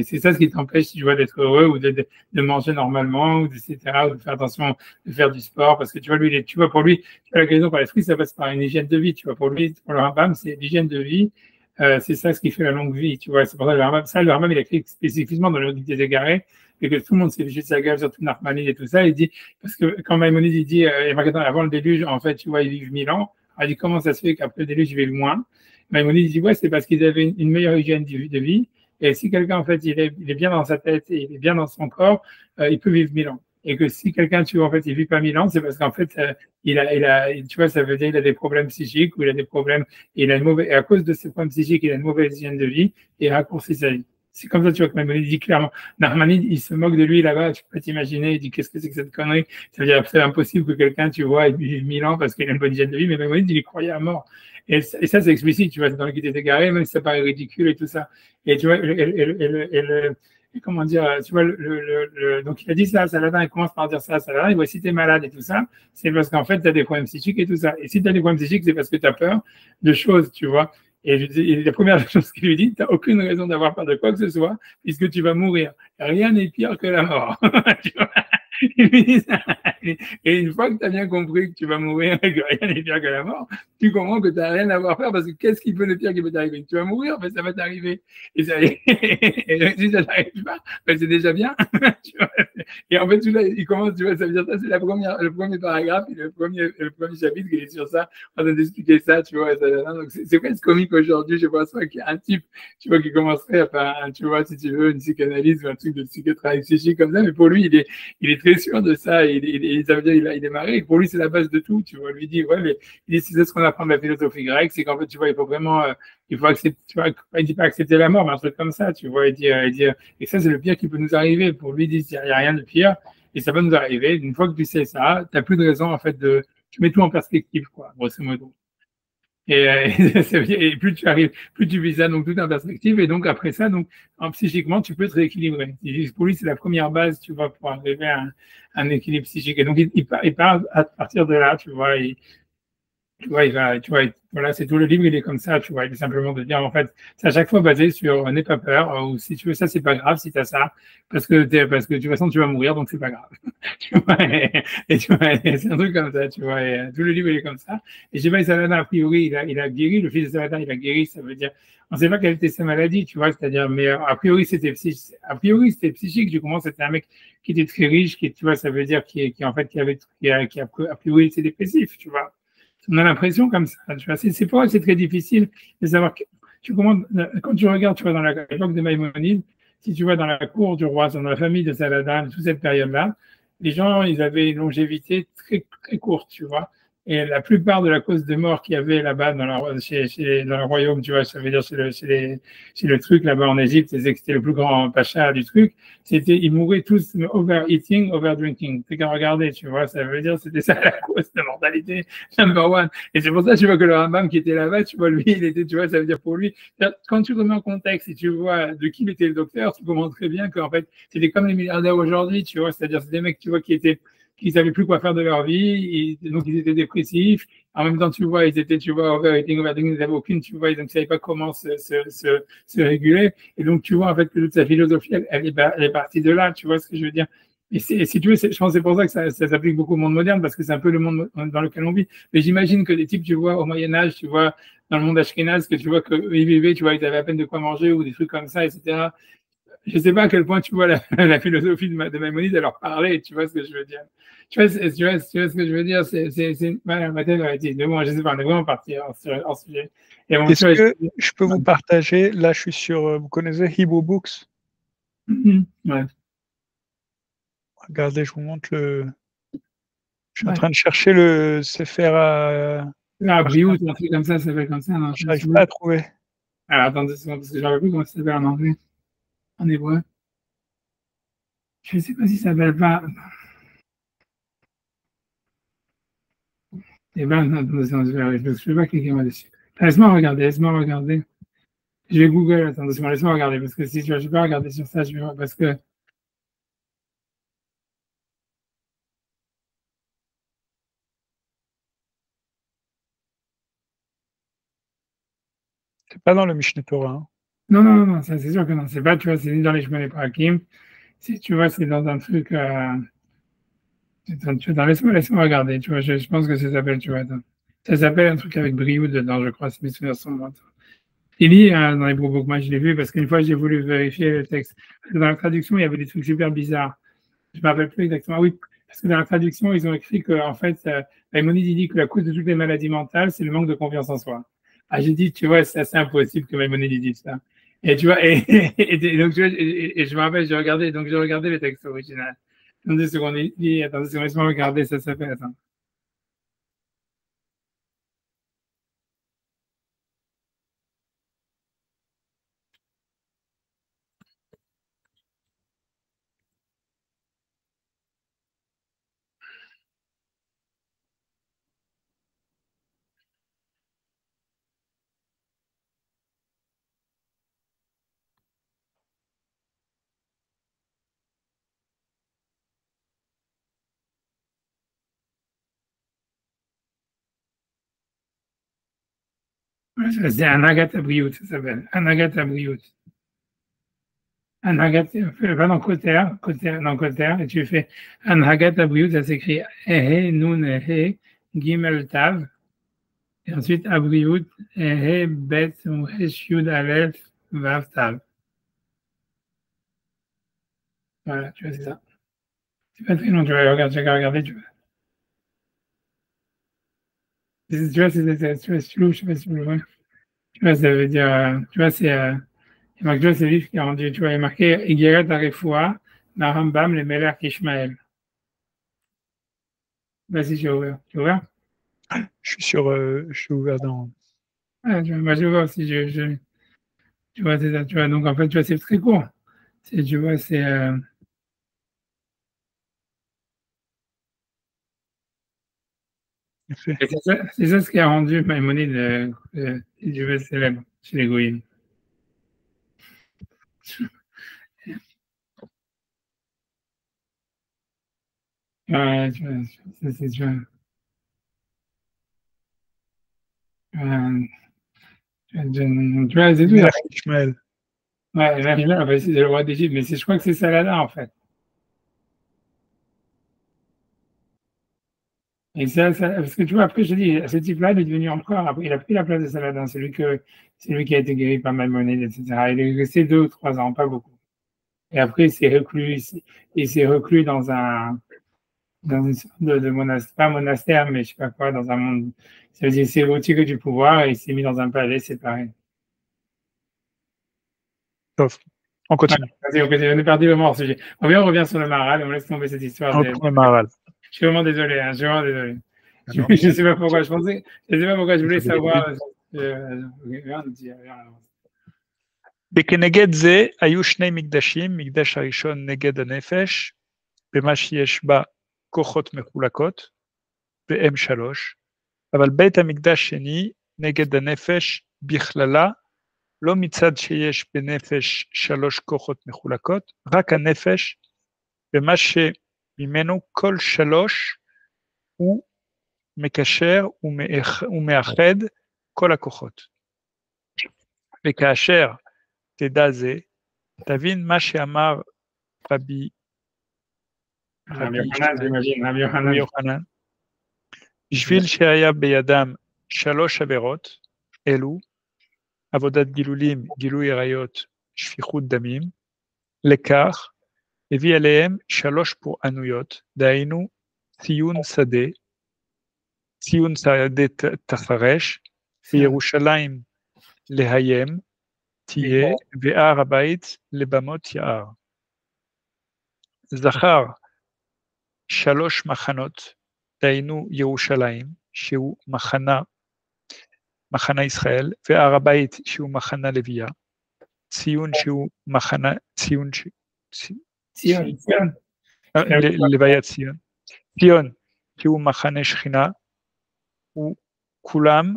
c'est ça ce qui t'empêche, tu vois, d'être heureux ou de manger normalement, ou etc., ou de faire attention, de faire du sport, parce que tu vois, lui, tu vois, pour lui, tu vois, la guérison par l'esprit, ça passe par une hygiène de vie, tu vois, pour lui, pour le Rambam, c'est l'hygiène de vie, c'est ça ce qui fait la longue vie, tu vois, c'est pour ça que le Rambam, il a écrit spécifiquement dans le Guide des Égarés, et que tout le monde s'est léché de sa gueule, surtout Nachmanides et tout ça, il dit, parce que quand Maïmonide, il dit, avant le déluge, en fait, tu vois, ils vivent 1000 ans, il dit, comment ça se fait qu'après le déluge, ils vivent moins? Maïmonide dit, ouais, c'est parce qu'ils avaient une meilleure hygiène de vie. Et si quelqu'un, en fait, il est bien dans sa tête et il est bien dans son corps, il peut vivre 1000 ans. Et que si quelqu'un, tu vois, en fait, il vit pas 1000 ans, c'est parce qu'en fait, tu vois, ça veut dire qu'il a des problèmes psychiques ou il a des problèmes, et à cause de ces problèmes psychiques, il a une mauvaise hygiène de vie et il raccourcit sa vie. C'est comme ça, tu vois, que Maïmonide dit clairement. Narmanide, il se moque de lui là-bas, tu peux t'imaginer, il dit qu'est-ce que c'est que cette connerie? Ça veut dire c'est impossible que quelqu'un, tu vois, ait vive 1000 ans parce qu'il a une bonne hygiène de vie, mais Maïmonide, il y croyait à mort. Et ça, c'est explicite, tu vois, dans le guide des égarés, même si ça paraît ridicule et tout ça. Et tu vois, comment dire, tu vois, donc il a dit ça à Saladin, il commence par dire ça à Saladin, il voit si t'es malade et tout ça, c'est parce qu'en fait, tu as des problèmes psychiques et tout ça. Et si tu as des problèmes psychiques, c'est parce que tu as peur de choses, tu vois. Et la première chose qu'il lui dit, tu n'as aucune raison d'avoir peur de quoi que ce soit, puisque tu vas mourir. Rien n'est pire que la mort. Tu vois. Et une fois que tu as bien compris que tu vas mourir et que rien n'est pire que la mort, tu comprends que tu n'as rien à avoir peur parce que qu'est-ce qui peut le pire qui peut t'arriver? Tu vas mourir, mais ça va t'arriver. Et, et si ça t'arrive pas, ben c'est déjà bien. Tu vois. Et en fait, là, il commence, tu vois, ça veut dire ça, c'est le premier paragraphe, et le premier chapitre qui est sur ça, en train d'expliquer ça, tu vois. Donc c'est presque comique aujourd'hui, je pense pas qu'il y a un type, tu vois, qui commencerait à faire, tu vois, si tu veux, une psychanalyse ou un truc de psychothérapie psychique comme ça, mais pour lui, il est très sûr de ça, ça veut dire il est marré, et pour lui, c'est la base de tout, tu vois. Lui dit, ouais, mais il dit, c'est ce qu'on apprend de la philosophie grecque, c'est qu'en fait, tu vois, il faut vraiment, il faut accepter, tu vois, il dit pas accepter la mort, mais un truc comme ça, tu vois, et ça, c'est le pire qui peut nous arriver. Pour lui, il dit, il n'y a rien de pire, et ça va nous arriver. Une fois que tu sais ça, tu n'as plus de raison, en fait, tu mets tout en perspective, quoi, grosso modo. Et plus tu arrives, plus tu vis ça, donc tout en perspective, et donc après ça, donc psychiquement, tu peux te rééquilibrer. Pour lui, c'est la première base, tu vois, pour arriver à un équilibre psychique. Et donc il part à partir de là, tu vois, tu vois, voilà, c'est tout le livre, il est comme ça, tu vois, il est simplement de dire, en fait, c'est à chaque fois basé sur n'aie pas peur, ou si tu veux ça, c'est pas grave si tu as ça, parce que de toute façon, tu vas mourir, donc c'est pas grave. Tu vois, tu vois, c'est un truc comme ça, tu vois, tout le livre, il est comme ça. Et je sais pas, Saladin, a priori, il a guéri, le fils de Saladin, il a guéri, ça veut dire, on sait pas quelle était sa maladie, tu vois, c'est-à-dire, mais a priori, c'était psychique, du coup, c'était un mec qui était très riche, tu vois, ça veut dire, en fait, a priori, était dépressif, tu vois. On a l'impression comme ça. Tu vois, c'est pour ça que c'est très difficile de savoir. Quand tu regardes, tu vois, dans l'époque de Maïmonide, si tu vois dans la cour du roi, dans la famille de Saladin, toute cette période-là, les gens, ils avaient une longévité très, très courte, tu vois. Et la plupart de la cause de mort qu'il y avait là-bas dans le royaume, tu vois, ça veut dire chez le truc là-bas en Égypte, c'était le plus grand pacha du truc, ils mouraient tous overeating, overdrinking. C'est qu'à regarder, tu vois, ça veut dire c'était ça la cause de mortalité number one. Et c'est pour ça, tu vois, que le Rambam qui était là-bas, tu vois, lui, il était, tu vois, ça veut dire pour lui, quand tu remets en contexte et tu vois de qui était le docteur, tu comprends très bien qu'en fait, c'était comme les milliardaires aujourd'hui, tu vois, c'est-à-dire c'est des mecs, tu vois, qui savaient plus quoi faire de leur vie, donc ils étaient dépressifs. En même temps, tu vois, ils étaient, tu vois, overeating, ils n'avaient aucune, tu vois, donc ils ne savaient pas comment se réguler. Et donc, tu vois, en fait, que toute sa philosophie, elle est partie de là, tu vois ce que je veux dire. Et si tu veux, je pense que c'est pour ça que ça s'applique beaucoup au monde moderne, parce que c'est un peu le monde dans lequel on vit. Mais j'imagine que les types, tu vois, au Moyen-Âge, tu vois, dans le monde ashkénaze, que tu vois qu'ils vivaient, tu vois, ils avaient à peine de quoi manger ou des trucs comme ça, etc. Je ne sais pas à quel point tu vois la philosophie de Maïmonide, elle leur parlait, tu vois ce que je veux dire. Tu vois ce que je veux dire, ma tête a été, mais bon, je ne sais pas, on est vraiment parti en sujet. Et bon, Est-ce que je peux vous partager, là je suis sur, vous connaissez Hebrew Books? Ouais. Regardez, je vous montre je suis en Ouais. train de chercher le Sefer Ah, Briouth, un truc comme ça s'appelle comme ça, non? je n'arrive pas à trouver. Alors, attendez, parce que j'avais vu comment ça s'appelle en anglais, en hébreu. Je ne sais pas si ça s'appelle pas. Eh ben, attendez, je ne vais pas cliquer moi-dessus. Laisse-moi regarder. Je vais Google, attendez, laisse-moi regarder, parce que si je ne vais pas regarder sur ça, je vais, parce que C'est pas dans le Mishneh Torah, hein. non, ça c'est sûr que non, c'est pas, tu vois, c'est ni dans les chemins des Prakim, si tu vois, c'est dans un truc, laisse-moi regarder, tu vois, je pense que ça s'appelle, tu vois, attends. Ça s'appelle un truc avec Briou dedans, je crois, si mes souvenirs sont bons. Il lit dans les Book, moi je l'ai vu parce qu'une fois j'ai voulu vérifier le texte. Parce que dans la traduction, il y avait des trucs super bizarres. Je ne me rappelle plus exactement. Oui, parce que dans la traduction, ils ont écrit que, en fait, Maïmonide dit que la cause de toutes les maladies mentales, c'est le manque de confiance en soi. Ah, j'ai dit, tu vois, c'est assez impossible que Maïmonide dise ça. Et tu vois, donc, tu vois, et je me rappelle, j'ai regardé le texte original. Attendez 2 secondes, attendez 2 secondes, laisse-moi regarder, ça s'appelle, attends. C'est un Agatha Briouth, ça s'appelle. Un Agatha Briouth. Un Agatha, va dans Koter, et tu fais un Agatha Briouth, ça s'écrit Ehe, Nun, Ehe, Gimel, Tav. Et ensuite, Abriut, Ehe, Bet, Resh, Yud, Aleph, Vav, Tav. Voilà, tu vois, c'est ça. C'est pas très long, tu vas regarder, tu vois. Tu vois, tu vois, si tu l'ouvres, je sais pas si tu le vois. Tu vois, ça veut dire, tu vois, il y a marqué, tu vois, c'est le livre qui a rendu, tu vois, il y a marqué Igeret Arefoua, Narambam, le Melech Ishmael. Vas-y, j'ai ouvert. Tu vois? Je suis ouvert dans. Ouais, tu vois, moi, je vois aussi, tu vois, c'est ça, tu vois. Donc, en fait, tu vois, c'est très court. Tu vois, c'est, c'est ça ce qui a rendu Maïmonide du best célèbre chez les Goïms. Ouais, tu vois, c'est, tu vois, tu vois, c'est tout. Melech Ishmael. Ouais, là, c'est le roi d'Égypte, mais je crois que c'est Saladin, en fait. Et parce que tu vois, après, je dis, ce type-là, il est devenu empereur. Après, il a pris la place de Saladin. C'est lui qui a été guéri par Maïmonide, etc. Il est resté 2 ou 3 ans, pas beaucoup. Et après, il s'est reclus dans une sorte de monastère, pas monastère, mais je sais pas quoi, dans un monde. Ça veut dire, c'est retiré du pouvoir et il s'est mis dans un palais séparé. Sauf. On Voilà, continue. vas-y, on est perdu vraiment hors sujet. On revient sur le Maral et on laisse tomber cette histoire On de. reprend le Maharal. Je suis vraiment désolé, hein, je suis vraiment désolé. Je ne sais pas pourquoi je voulais savoir. וכנגד זה היו שני מקדשים, מקדש הראשון נגד הנפש, במה שיש בה כוחות מחולקות, ו-M3, אבל בית המקדש שני נגד הנפש בכללה, לא מצד שיש בנפש 3 כוחות מחולקות, רק הנפש, במה שממנו כל 3 הוא מקשר ומאחד כל הכוחות. וכאשר תדע זה, תבין מה שאמר רבי יוחנן, בשביל שהיה בידם 3 עבירות, אלו, עבודת גילולים, גילוי עריות, שפיכות דמים, לכך הביא עליהם 3 פורענויות, דהיינו ציון שדה תפרש, וירושלים להיים תהיה, והר הבית לבמות יער. זכר 3 מחנות, דהיינו ירושלים, שהוא מחנה ישראל, והר הבית שהוא מחנה לוויה, ציון שהוא מחנה, לוויה ציון, ציון שהוא מחנה שכינה, וכולם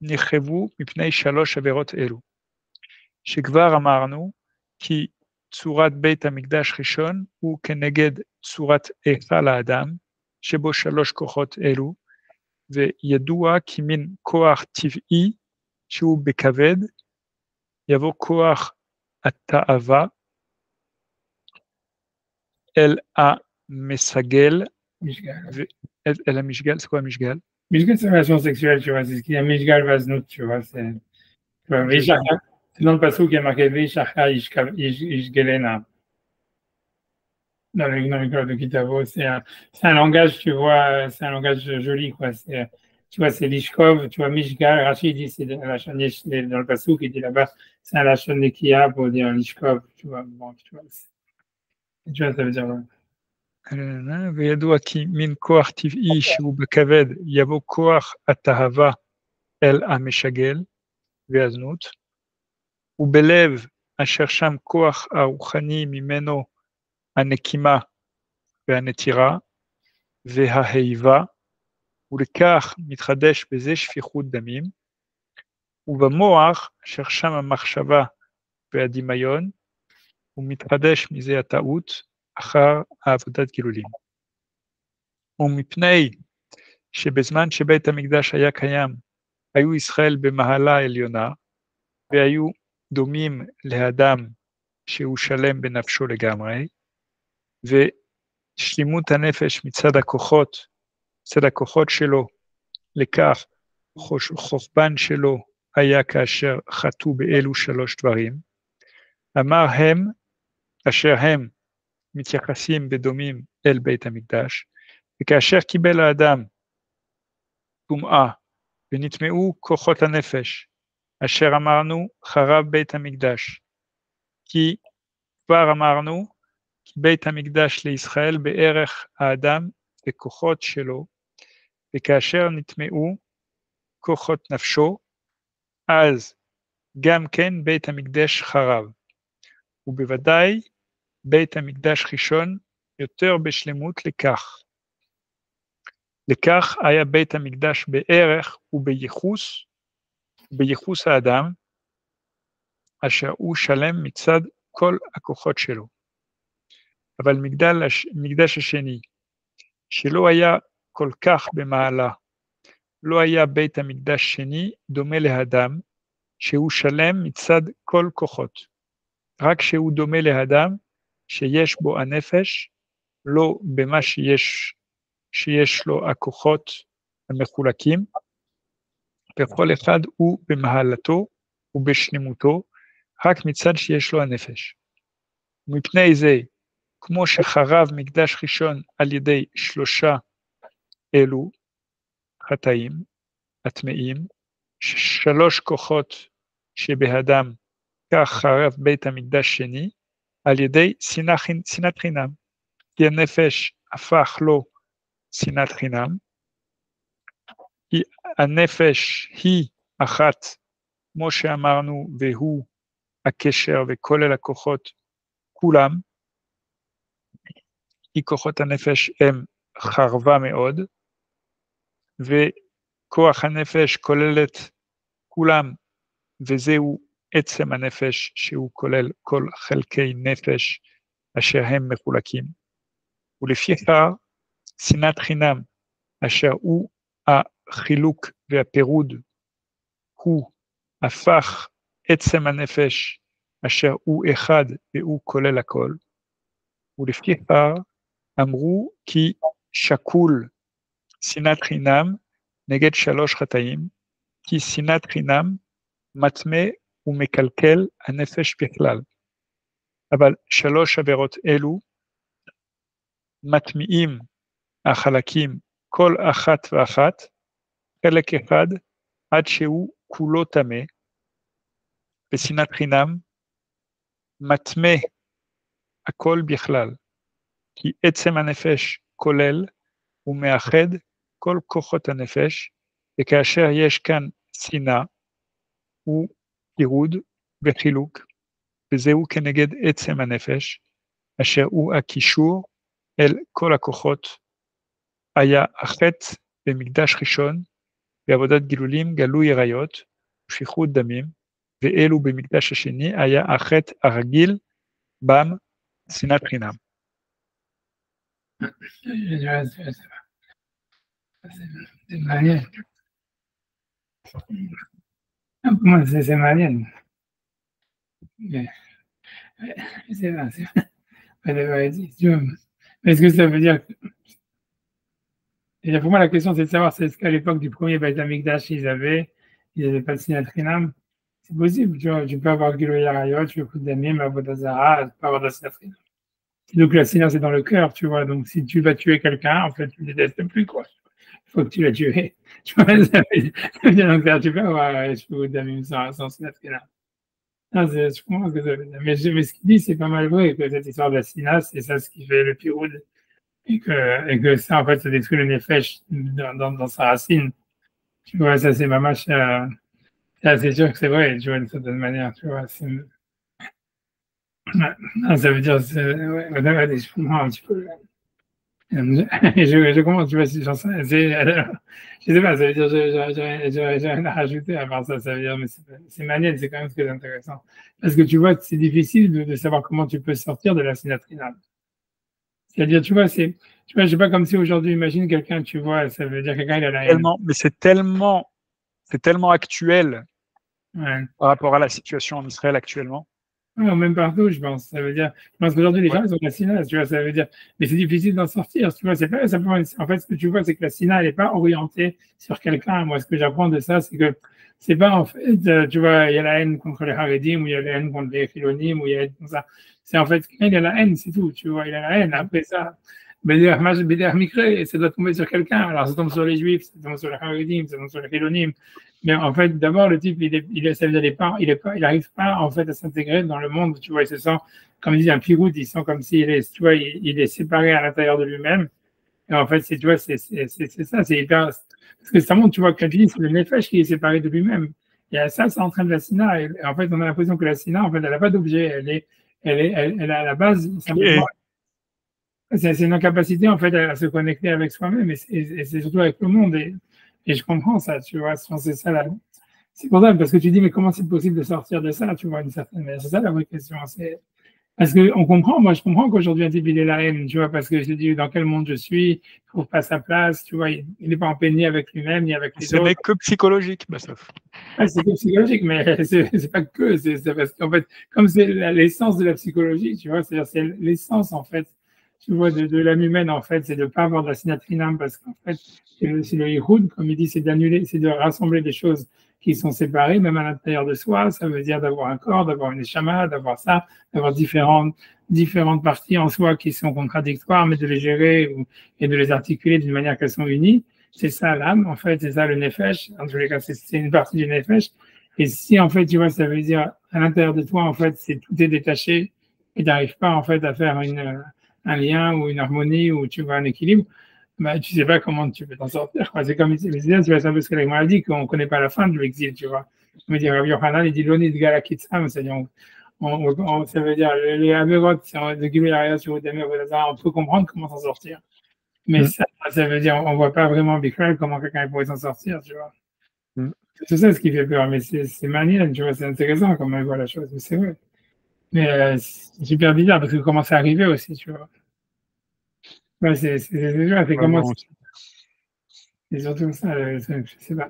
נחרבו מפני 3 עבירות אלו, שכבר אמרנו כי צורת בית המקדש ראשון הוא כנגד צורת היכל האדם, שבו 3 כוחות אלו, וידוע כי מין כוח טבעי שהוא בכבד, יבוא כוח התאווה אל המסגל, אל המשגל, c'est quoi המשגל? Mishgal, c'est relation sexuelle, tu vois, c'est ce qu'il y a Mishgal Vaznut, tu vois, c'est dans le passage qui est marqué Vishaka Ishgelena. Dans le cœur de Kitavo, c'est un langage, tu vois, c'est un langage joli, quoi. Tu vois, c'est Lishkov, tu vois, Mishgal, Rachid dit, c'est la chaîne dans le passage qui dit là-bas, c'est un lachon de Kia pour dire Lishkov, tu vois, bon, tu vois, ça veut dire. וידוע כי מין כוח טבעי שהוא בכבד יבוא כוח התאווה אל המשגל והזנות, ובלב אשר שם כוח הרוחני ממנו הנקימה והנטירה וההיבה, ולכך מתחדש בזה שפיכות דמים, ובמוח אשר שם המחשבה והדמיון, הוא מתחדש מזה הטעות אחר העבודת גילולים. ומפני שבזמן שבית המקדש היה קיים, היו ישראל במעלה העליונה, והיו דומים לאדם שהוא שלם בנפשו לגמרי, ושלימות הנפש מצד הכוחות שלו, לכך חורבן שלו היה כאשר חטאו באלו 3 דברים, אמר הם, אשר הם מתייחסים בדומים אל בית המקדש, וכאשר קיבל האדם טומאה ונטמעו כוחות הנפש, אשר אמרנו חרב בית המקדש, כי כבר אמרנו כי בית המקדש לישראל בערך האדם וכוחות שלו, וכאשר נטמעו כוחות נפשו, אז גם כן בית המקדש חרב, ובוודאי בית המקדש ראשון יותר בשלמות לכך היה בית המקדש בערך ובייחוס האדם, אשר הוא שלם מצד כל הכוחות שלו. אבל מקדש השני, שלא היה כל כך במעלה, לא היה בית המקדש שני דומה לאדם, שהוא שלם מצד כל כוחות, רק שהוא דומה לאדם, שיש בו הנפש, לא במה שיש לו הכוחות המחולקים, וכל אחד הוא במעלתו ובשלמותו, רק מצד שיש לו הנפש. מפני זה, כמו שחרב מקדש ראשון על ידי 3 אלו חטאים, הטמאים, 3 כוחות שבאדם, כך חרב בית המקדש שני, על ידי שנאת חינם, כי הנפש הפך לו שנאת חינם, כי הנפש היא אחת, כמו שאמרנו, והוא הקשר וכולל הכוחות כולם, כי כוחות הנפש הם חרבה מאוד, וכוח הנפש כוללת כולם, וזהו עצם הנפש שהוא כולל כל חלקי נפש אשר הם מחולקים. ולפיכך, שנאת חינם, אשר הוא החילוק והפירוד, הוא הפך עצם הנפש אשר הוא אחד והוא כולל הכל. ולפיכך אמרו כי שקול שנאת חינם נגד 3 חטאים, כי שנאת חינם מטמא ומקלקל הנפש בכלל. אבל 3 עבירות אלו מטמיעים החלקים כל אחת ואחת, חלק אחד עד שהוא כולו טמא, ושנאת חינם מטמא הכל בכלל, כי עצם הנפש כולל ומאחד כל כוחות הנפש, וכאשר יש כאן שנאה ופירוד וחילוק, וזהו כנגד עצם הנפש, אשר הוא הקישור אל כל הכוחות, היה החטא במקדש ראשון, בעבודת גילולים גלוי עריות, ושפיכות דמים, ואלו במקדש השני היה החטא הרגיל, בם שנאת חינם. זה מעניין. Comment c'est malien. C'est là, mais est-ce que ça veut dire que... Et pour moi, la question, c'est de savoir si est-ce qu'à l'époque du premier Beit Hamikdash, ils n'avaient pas de Sinat Chinam. C'est possible, tu vois, tu peux avoir Giloy Arayot, tu peux foutre d'Amim, Avodah Zarah, tu peux avoir de la Sinat Chinam. Donc la Sinat, c'est dans le cœur, tu vois. Donc si tu vas tuer quelqu'un, en fait, tu ne le détestes plus, quoi. Il faut que tu l'as tué. Tu vois, ça veut dire, donc, tu peux avoir d'Amim sans Sinat Chinam. Non, je comprends ce que ça veut dire. Mais ce qu'il dit, c'est pas mal vrai, que cette histoire de la Sinat, c'est ça ce qui fait le piroud. Et que ça, en fait, ça détruit le nefesh dans sa racine. Tu vois, ça, c'est ma mâche. C'est sûr que c'est vrai, tu vois, d'une certaine manière, tu vois. Non, ça veut dire, ouais, je comprends un petit peu. Je comprends, tu vois, si j'en sais. Je sais pas, ça veut dire, j'ai rien à rajouter à part ça. Ça veut dire, mais c'est manière, c'est quand même très intéressant. Parce que tu vois, c'est difficile de savoir comment tu peux sortir de la sinatrinale. C'est-à-dire, tu vois, je sais pas, comme si aujourd'hui, imagine quelqu'un, tu vois, ça veut dire quelqu'un, il a la haine. Mais c'est tellement actuel, ouais, par rapport à la situation en Israël actuellement. Ouais, même partout, je pense. Ça veut dire, je pense qu'aujourd'hui, les gens, ils ont la Sina, tu vois, ça veut dire, mais c'est difficile d'en sortir, tu vois, c'est pas simplement, en fait, ce que tu vois, c'est que la Sina, elle n'est pas orientée sur quelqu'un. Moi, ce que j'apprends de ça, c'est que c'est pas, en fait, tu vois, il y a la haine contre les Haredim, ou il y a la haine contre les Chilonim, ou il y a la haine contre ça. C'est en fait, il y a la haine, c'est tout, tu vois, il y a la haine. Après ça, Beder Mikre, ça doit tomber sur quelqu'un. Alors, ça tombe sur les Juifs, ça tombe sur les Haredim, ça tombe sur les Chilonim. Mais en fait, d'abord, le type, il arrive pas, en fait, à s'intégrer dans le monde, tu vois, il se sent, comme il dit, un piroud, il sent comme s'il est, tu vois, il est séparé à l'intérieur de lui-même. Et en fait, tu vois, c'est ça, c'est hyper, parce que ça montre, tu vois, que c'est le nefesh qui est séparé de lui-même. Et ça entraîne la sina. Et en fait, on a l'impression que la sina, en fait, elle n'a pas d'objet, elle a à la base, simplement, c'est une incapacité, en fait, à se connecter avec soi-même, et c'est surtout avec le monde. Et je comprends ça, tu vois, c'est ça là. C'est pour ça, parce que tu dis, mais comment c'est possible de sortir de ça, tu vois, d'une certaine manière. C'est ça la vraie question. Parce qu'on comprend, moi je comprends qu'aujourd'hui un type il est la haine, tu vois, parce que je dis dans quel monde je suis, il ne trouve pas sa place, tu vois, il n'est pas en paix ni avec lui-même, ni avec les autres. Ce n'est que psychologique, Bassaf. Ouais, c'est que psychologique, mais c'est pas que, c'est parce qu'en fait, comme c'est l'essence de la psychologie, tu vois, c'est l'essence en fait. Tu vois, de l'âme humaine, en fait, c'est de ne pas avoir de la sinatrinam, parce qu'en fait, c'est le yihoud, comme il dit, c'est d'annuler, c'est de rassembler des choses qui sont séparées, même à l'intérieur de soi. Ça veut dire d'avoir un corps, d'avoir une échama, d'avoir ça, d'avoir différentes parties en soi qui sont contradictoires, mais de les gérer et de les articuler d'une manière qu'elles sont unies. C'est ça l'âme, en fait, c'est ça le nefesh. En tous les cas, c'est une partie du nefesh. Et si, en fait, tu vois, ça veut dire, à l'intérieur de toi, en fait, tout est détaché et tu n'arrives pas, en fait, à faire un lien ou une harmonie ou tu vois un équilibre, bah, tu sais pas comment tu peux t'en sortir, quoi. C'est comme l'exil, tu vois, c'est un peu ce que la Gemara dit, qu'on connaît pas la fin de l'exil, tu vois. Je me dis, Rabbi Yochanan, il dit, l'oni de Galakitsam, c'est-à-dire, ça veut dire, les Averot, c'est de Gilui Araya sur Udemy, on peut comprendre comment s'en sortir. Mais ça veut dire, on voit pas vraiment Bicral comment quelqu'un pourrait s'en sortir, tu vois. C'est ça ce qui fait peur, mais c'est manuel, tu vois, c'est intéressant comment il voit la chose, mais c'est vrai. Mais c'est super bizarre parce que comment c'est arrivé aussi, tu vois. Ouais, c'est comment. C'est surtout ça, je sais pas.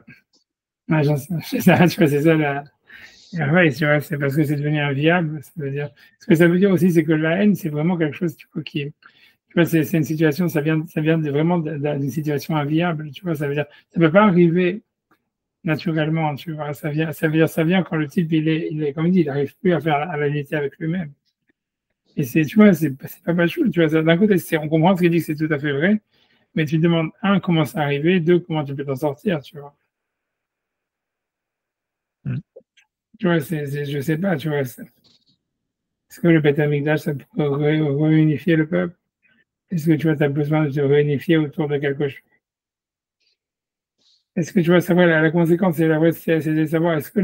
Ouais, j'en sais, je sais pas, tu vois, c'est ça la. Ouais, tu vois, c'est parce que c'est devenu inviable, ça veut dire. Ce que ça veut dire aussi, c'est que la haine, c'est vraiment quelque chose, tu vois, qui. Tu vois, c'est une situation, ça vient vraiment d'une situation inviable, tu vois, ça veut dire, ça peut pas arriver naturellement, tu vois, ça vient quand le type, il est, comme il dit, il n'arrive plus à faire à l'unité avec lui-même. Et tu vois, c'est pas chaud, tu vois, d'un côté, on comprend ce qu'il dit, que c'est tout à fait vrai, mais tu te demandes, un, comment c'est arrivé, deux, comment tu peux t'en sortir, tu vois. Tu vois, je sais pas, tu vois, est-ce que le Beth Amikdash, ça pourrait réunifier le peuple? Est-ce que tu vois, tu as besoin de te réunifier autour de quelque chose? Est-ce que tu vois, savoir la conséquence, c'est de savoir, est-ce que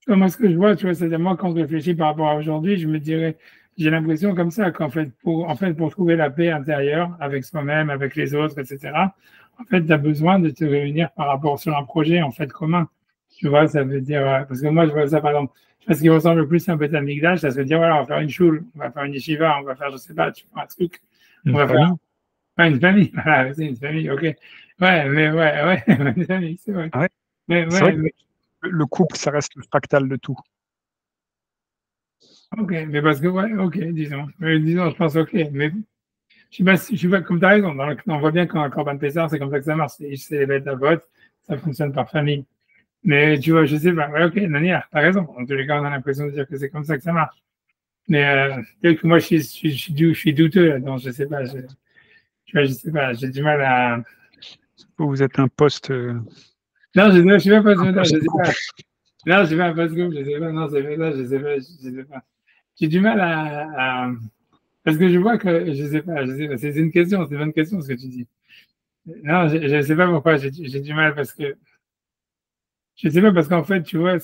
moi, ce que je vois, tu vois, c'est-à-dire moi, quand je réfléchis par rapport à aujourd'hui, je me dirais, j'ai l'impression comme ça qu'en fait, pour trouver la paix intérieure avec soi-même, avec les autres, etc., en fait, tu as besoin de te réunir par rapport sur un projet, en fait, commun. Tu vois, ça veut dire, parce que moi, je vois ça, par exemple, ce qui ressemble le plus à un peu à Migdash, ça veut dire, voilà, on va faire une choule, on va faire une yeshiva, on va faire, je sais pas, tu vois, un truc. On va faire, ouais, une famille, voilà, c'est une famille, ok. Ouais, mais ouais, une famille, c'est vrai. Ouais. Mais, C'est vrai que le couple, ça reste le fractal de tout. Ok, mais parce que, ouais, ok, disons, je pense, ok, mais je sais pas, comme tu as raison, on voit bien qu'en Corban Pessar, c'est comme ça que ça marche, c'est les bêtes à vote, ça fonctionne par famille. Mais tu vois, je sais pas, ouais, ok, Nania, t'as raison, en tous les cas, on a l'impression de dire que c'est comme ça que ça marche. Mais peut-être que moi, je suis douteux là-dedans, je sais pas, tu vois, je sais pas, j'ai du mal à. Vous êtes un poste. Non, je suis pas post-moderne, je sais pas. Non, je suis pas un post-groupe, je sais pas, non, c'est pas ça, je sais pas. J'ai du mal parce que je vois que, je sais pas, c'est une question, c'est une bonne question ce que tu dis. Non, je sais pas pourquoi, j'ai du mal parce que, je sais pas parce qu'en fait, tu vois,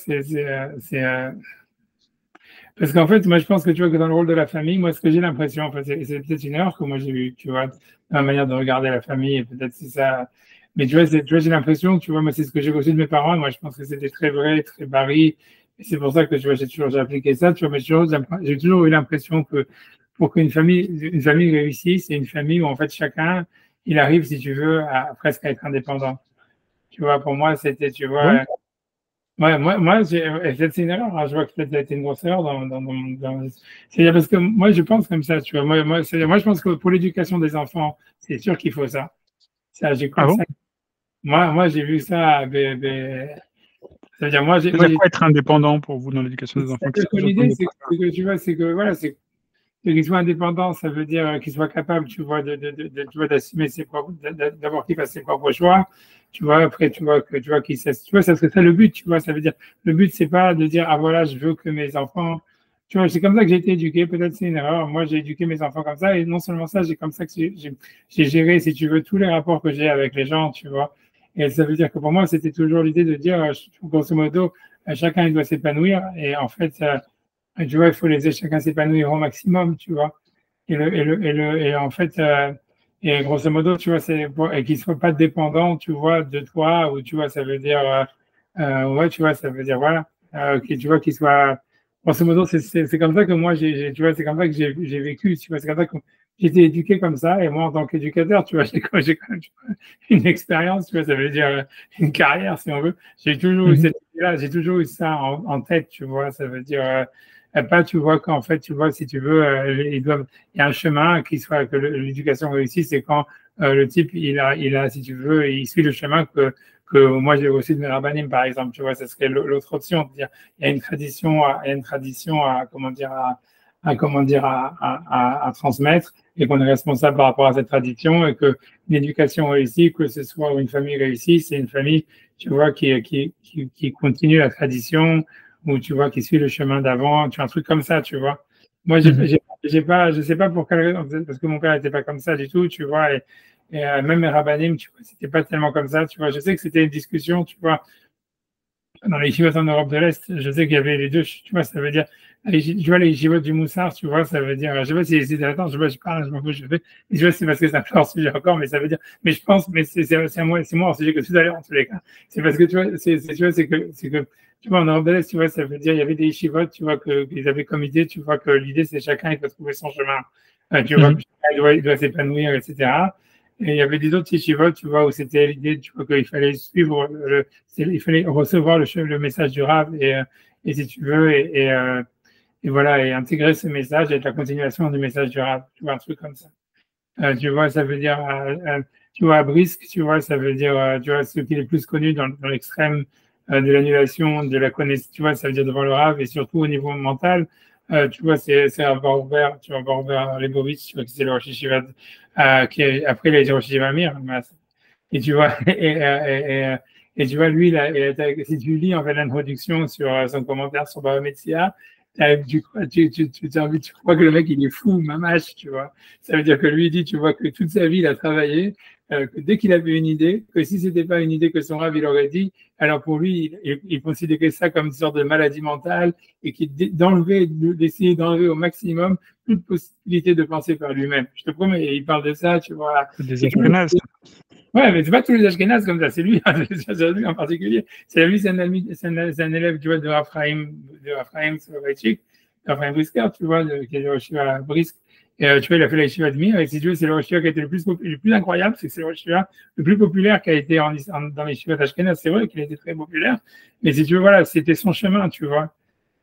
parce qu'en fait, moi, je pense que tu vois que dans le rôle de la famille, moi, ce que j'ai l'impression, en fait, c'est peut-être une erreur que moi j'ai eue, tu vois, dans la manière de regarder la famille, et peut-être c'est ça. Mais tu vois, j'ai l'impression, tu vois, moi, c'est ce que j'ai reçu de mes parents, et moi, je pense que c'était très vrai, très barré, et c'est pour ça que, tu vois, j'ai appliqué ça, tu vois, mais j'ai toujours eu l'impression que pour qu'une famille réussisse, c'est une famille où, en fait, chacun, il arrive, si tu veux, à presque à être indépendant. Tu vois, pour moi, c'était, tu Bon, vois, ouais, moi, c'est une erreur, hein. Je vois que peut-être ça a été une grosse erreur c'est parce que moi, je pense comme ça, tu vois. Moi, je pense que pour l'éducation des enfants, c'est sûr qu'il faut ça. Ça, ah bon? ça. Moi, j'ai vu ça, ça veut dire, C'est-à-dire quoi être indépendant pour vous dans l'éducation des enfants? Qu'est-ce c'est-à-dire que que vous l'idée, entendez c'est par ça? que, tu vois, c'est que, voilà, c'est qu'ils soient indépendants, ça veut dire qu'ils soient capables, tu vois, tu vois, d'assumer ses propres, d'abord qu'ils fassent ses propres choix, tu vois, après, qu'ils cessent, tu vois, ça serait ça le but, tu vois, ça veut dire, le but, c'est pas de dire, ah voilà, je veux que mes enfants, tu vois, c'est comme ça que j'ai été éduqué, peut-être c'est une erreur, moi, j'ai éduqué mes enfants comme ça, et non seulement ça, j'ai comme ça que j'ai géré, si tu veux, tous les rapports que j'ai avec les gens, tu vois, et ça veut dire que pour moi, c'était toujours l'idée de dire, grosso modo, chacun, il doit s'épanouir, et en fait, tu vois, il faut laisser chacun s'épanouir au maximum, tu vois. Et en fait, et grosso modo, tu vois, et qu'ils ne soient pas dépendants, tu vois, de toi, ou tu vois, ça veut dire, ouais, tu vois, ça veut dire, voilà, tu vois, qu'ils soient, grosso modo, c'est comme ça que moi, tu vois, c'est comme ça que j'ai vécu, tu vois, c'est comme ça que j'ai été éduqué comme ça, et moi, en tant qu'éducateur, tu vois, j'ai quand même tu vois, une expérience, tu vois, ça veut dire une carrière, si on veut. J'ai toujours eu cette idée-là, j'ai toujours eu ça en tête, tu vois, ça veut dire, pas, tu vois qu'en fait, tu vois, si tu veux, il y a un chemin qui soit que l'éducation réussie, c'est quand le type, si tu veux, il suit le chemin que moi j'ai reçu de mes rabbinim, par exemple. Tu vois, ça serait l'autre option, de dire, il y a une tradition, comment dire, à transmettre, et qu'on est responsable par rapport à cette tradition, et que l'éducation réussie, que ce soit une famille réussie, c'est une famille, tu vois, qui continue la tradition, ou tu vois, qui suit le chemin d'avant, tu vois, un truc comme ça, tu vois. Moi, j'ai pas je sais pas pour quelle raison, peut-être parce que mon père n'était pas comme ça du tout, tu vois, et même les rabbinim, tu vois, c'était pas tellement comme ça, tu vois. Je sais que c'était une discussion, tu vois, dans les yeshivot en Europe de l'Est, je sais qu'il y avait les deux, tu vois, ça veut dire, tu vois, les yeshivot du Moussard, tu vois, ça veut dire, je sais pas si c'est, attends, je parle, je m'en fous, je fais, je sais pas si c'est parce que c'est un hors sujet encore, mais ça veut dire, mais je pense, mais c'est moi hors sujet que tout à l'heure, en tous les cas. C'est parce que, tu vois, tu vois, c'est que, tu vois, en Europe de l'Est, tu vois, ça veut dire, il y avait des yeshivot, tu vois, qu'ils avaient comme idée, tu vois, que l'idée, c'est chacun, il peut trouver son chemin. Tu vois, il doit s'épanouir, etc. Et il y avait des autres yeshivot, tu vois, où c'était l'idée, tu vois, qu'il fallait suivre, il fallait recevoir le message du Rav et si tu veux, et voilà, et intégrer ce message et être la continuation du message du Rav, tu vois, un truc comme ça. Tu vois, ça veut dire, tu vois, à Brisk, tu vois, ça veut dire, tu vois, ce qui est le plus connu dans l'extrême de l'annulation, de la connaissance, tu vois, ça veut dire devant le Rav et surtout au niveau mental. Tu vois, c'est un Borber, tu vois, Borber Lebovitch, tu vois, qui c'est le Rosh Yeshiva, après il a été Rosh Yeshiva Amir, et tu vois, et tu vois, lui, là, si tu lis en fait l'introduction sur son commentaire sur Baba Metzia, tu crois que le mec il est fou, mamache, tu vois. Ça veut dire que lui il dit, tu vois, que toute sa vie il a travaillé, que dès qu'il avait une idée, que si c'était pas une idée que son rave il aurait dit, alors pour lui il considérait ça comme une sorte de maladie mentale et d'essayer d'enlever au maximum toute possibilité de penser par lui-même. Je te promets, il parle de ça, tu vois. Des Ashkénazes. Ouais, mais c'est pas tous les Ashkénazes comme ça, c'est lui, c'est lui en particulier. C'est lui, c'est un élève, tu vois, de Raphaïm Soloveitchik, Raphaïm Brisker, tu vois, qui est le Yeshiva à Brisk. Et tu vois, il a fait la Yeshiva de Mir, et si tu veux, c'est le Yeshiva qui a été le plus incroyable, c'est que c'est le Yeshiva le plus populaire qui a été dans les Yeshivas d'Ashkénaz. C'est vrai qu'il a été très populaire, mais si tu veux, voilà, c'était son chemin, tu vois.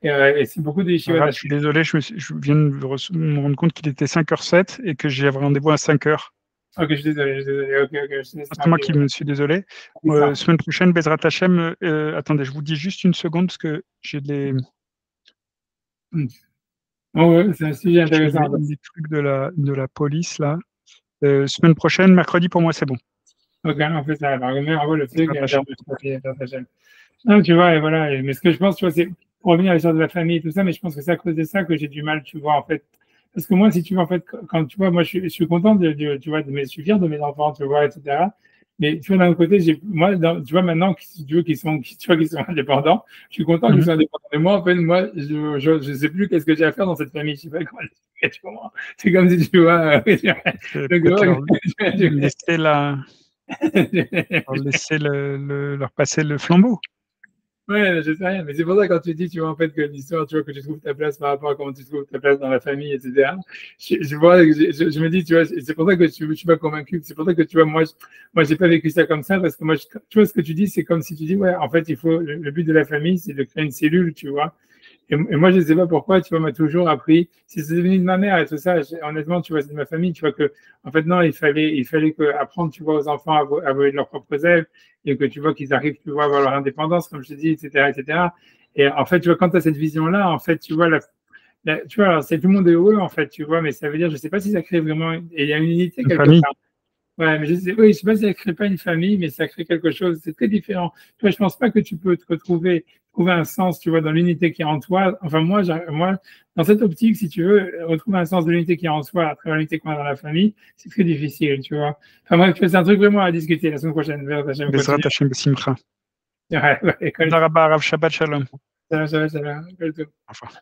Et c'est beaucoup de Yeshivas d'Ashkénaz. Je suis désolé, je viens de me rendre compte qu'il était 5h07 et que j'avais rendez-vous à 5h. Ok, je suis désolé, ok, C'est moi qui me suis désolé. Semaine prochaine, Bezrat Hashem, attendez, je vous dis juste une seconde parce que j'ai des... Oh ouais, c'est un sujet intéressant. Des trucs de la police, là. Semaine prochaine, mercredi, pour moi, c'est bon. Ok, en fait, ça va. Mais en gros, le truc, non, tu vois, et voilà. Mais ce que je pense, tu vois, c'est pour revenir à l'histoire de la famille et tout ça, mais je pense que c'est à cause de ça que j'ai du mal, tu vois, en fait. Parce que moi, si tu vois, en fait, quand tu vois, moi, je suis content tu vois, je suis fier de mes enfants, tu vois, etc. Mais tu vois, d'un autre côté, tu vois, maintenant, si tu veux, qu'ils sont indépendants, je suis content qu'ils soient indépendants. Mais moi, en fait, moi, je sais plus qu'est-ce que j'ai à faire dans cette famille. Je sais pas comment tu vois. C'est comme si tu vois, leur passer le flambeau. Ouais, je sais rien, mais c'est pour ça quand tu dis, tu vois, en fait, que l'histoire, tu vois, que tu trouves ta place par rapport à comment tu trouves ta place dans la famille, etc. Je me dis, tu vois, c'est pour ça que je suis pas convaincu. C'est pour ça que, tu vois, moi, j'ai pas vécu ça comme ça, parce que moi, tu vois, ce que tu dis, c'est comme si tu dis, ouais, en fait, le but de la famille, c'est de créer une cellule, tu vois. Et moi, je ne sais pas pourquoi, tu vois, m'a toujours appris, si c'est devenu de ma mère et tout ça, honnêtement, tu vois, c'est de ma famille, tu vois, que, en fait, non, il fallait apprendre, tu vois, aux enfants à voler de leurs propres ailes et que tu vois qu'ils arrivent, tu vois, à avoir leur indépendance, comme je te dis, etc., etc. Et en fait, tu vois, quand tu as cette vision-là, en fait, tu vois, tu vois, alors, c'est tout le monde est heureux, en fait, tu vois, mais ça veut dire, je ne sais pas si ça crée vraiment, et il y a une unité quelque part. Ouais, mais oui, je sais pas si ça crée pas une famille, mais ça crée quelque chose. C'est très différent. Tu vois, je pense pas que tu peux trouver un sens, tu vois, dans l'unité qui est en toi. Enfin, moi, dans cette optique, si tu veux, retrouver un sens de l'unité qui est en soi à travers l'unité qu'on a dans la famille, c'est très difficile, tu vois. Enfin, bref, c'est un truc vraiment à discuter la semaine prochaine. Bezrat Hashem Besimcha. Ouais, Tודה רבה, הרב, שבת שלום. Salam. Au revoir.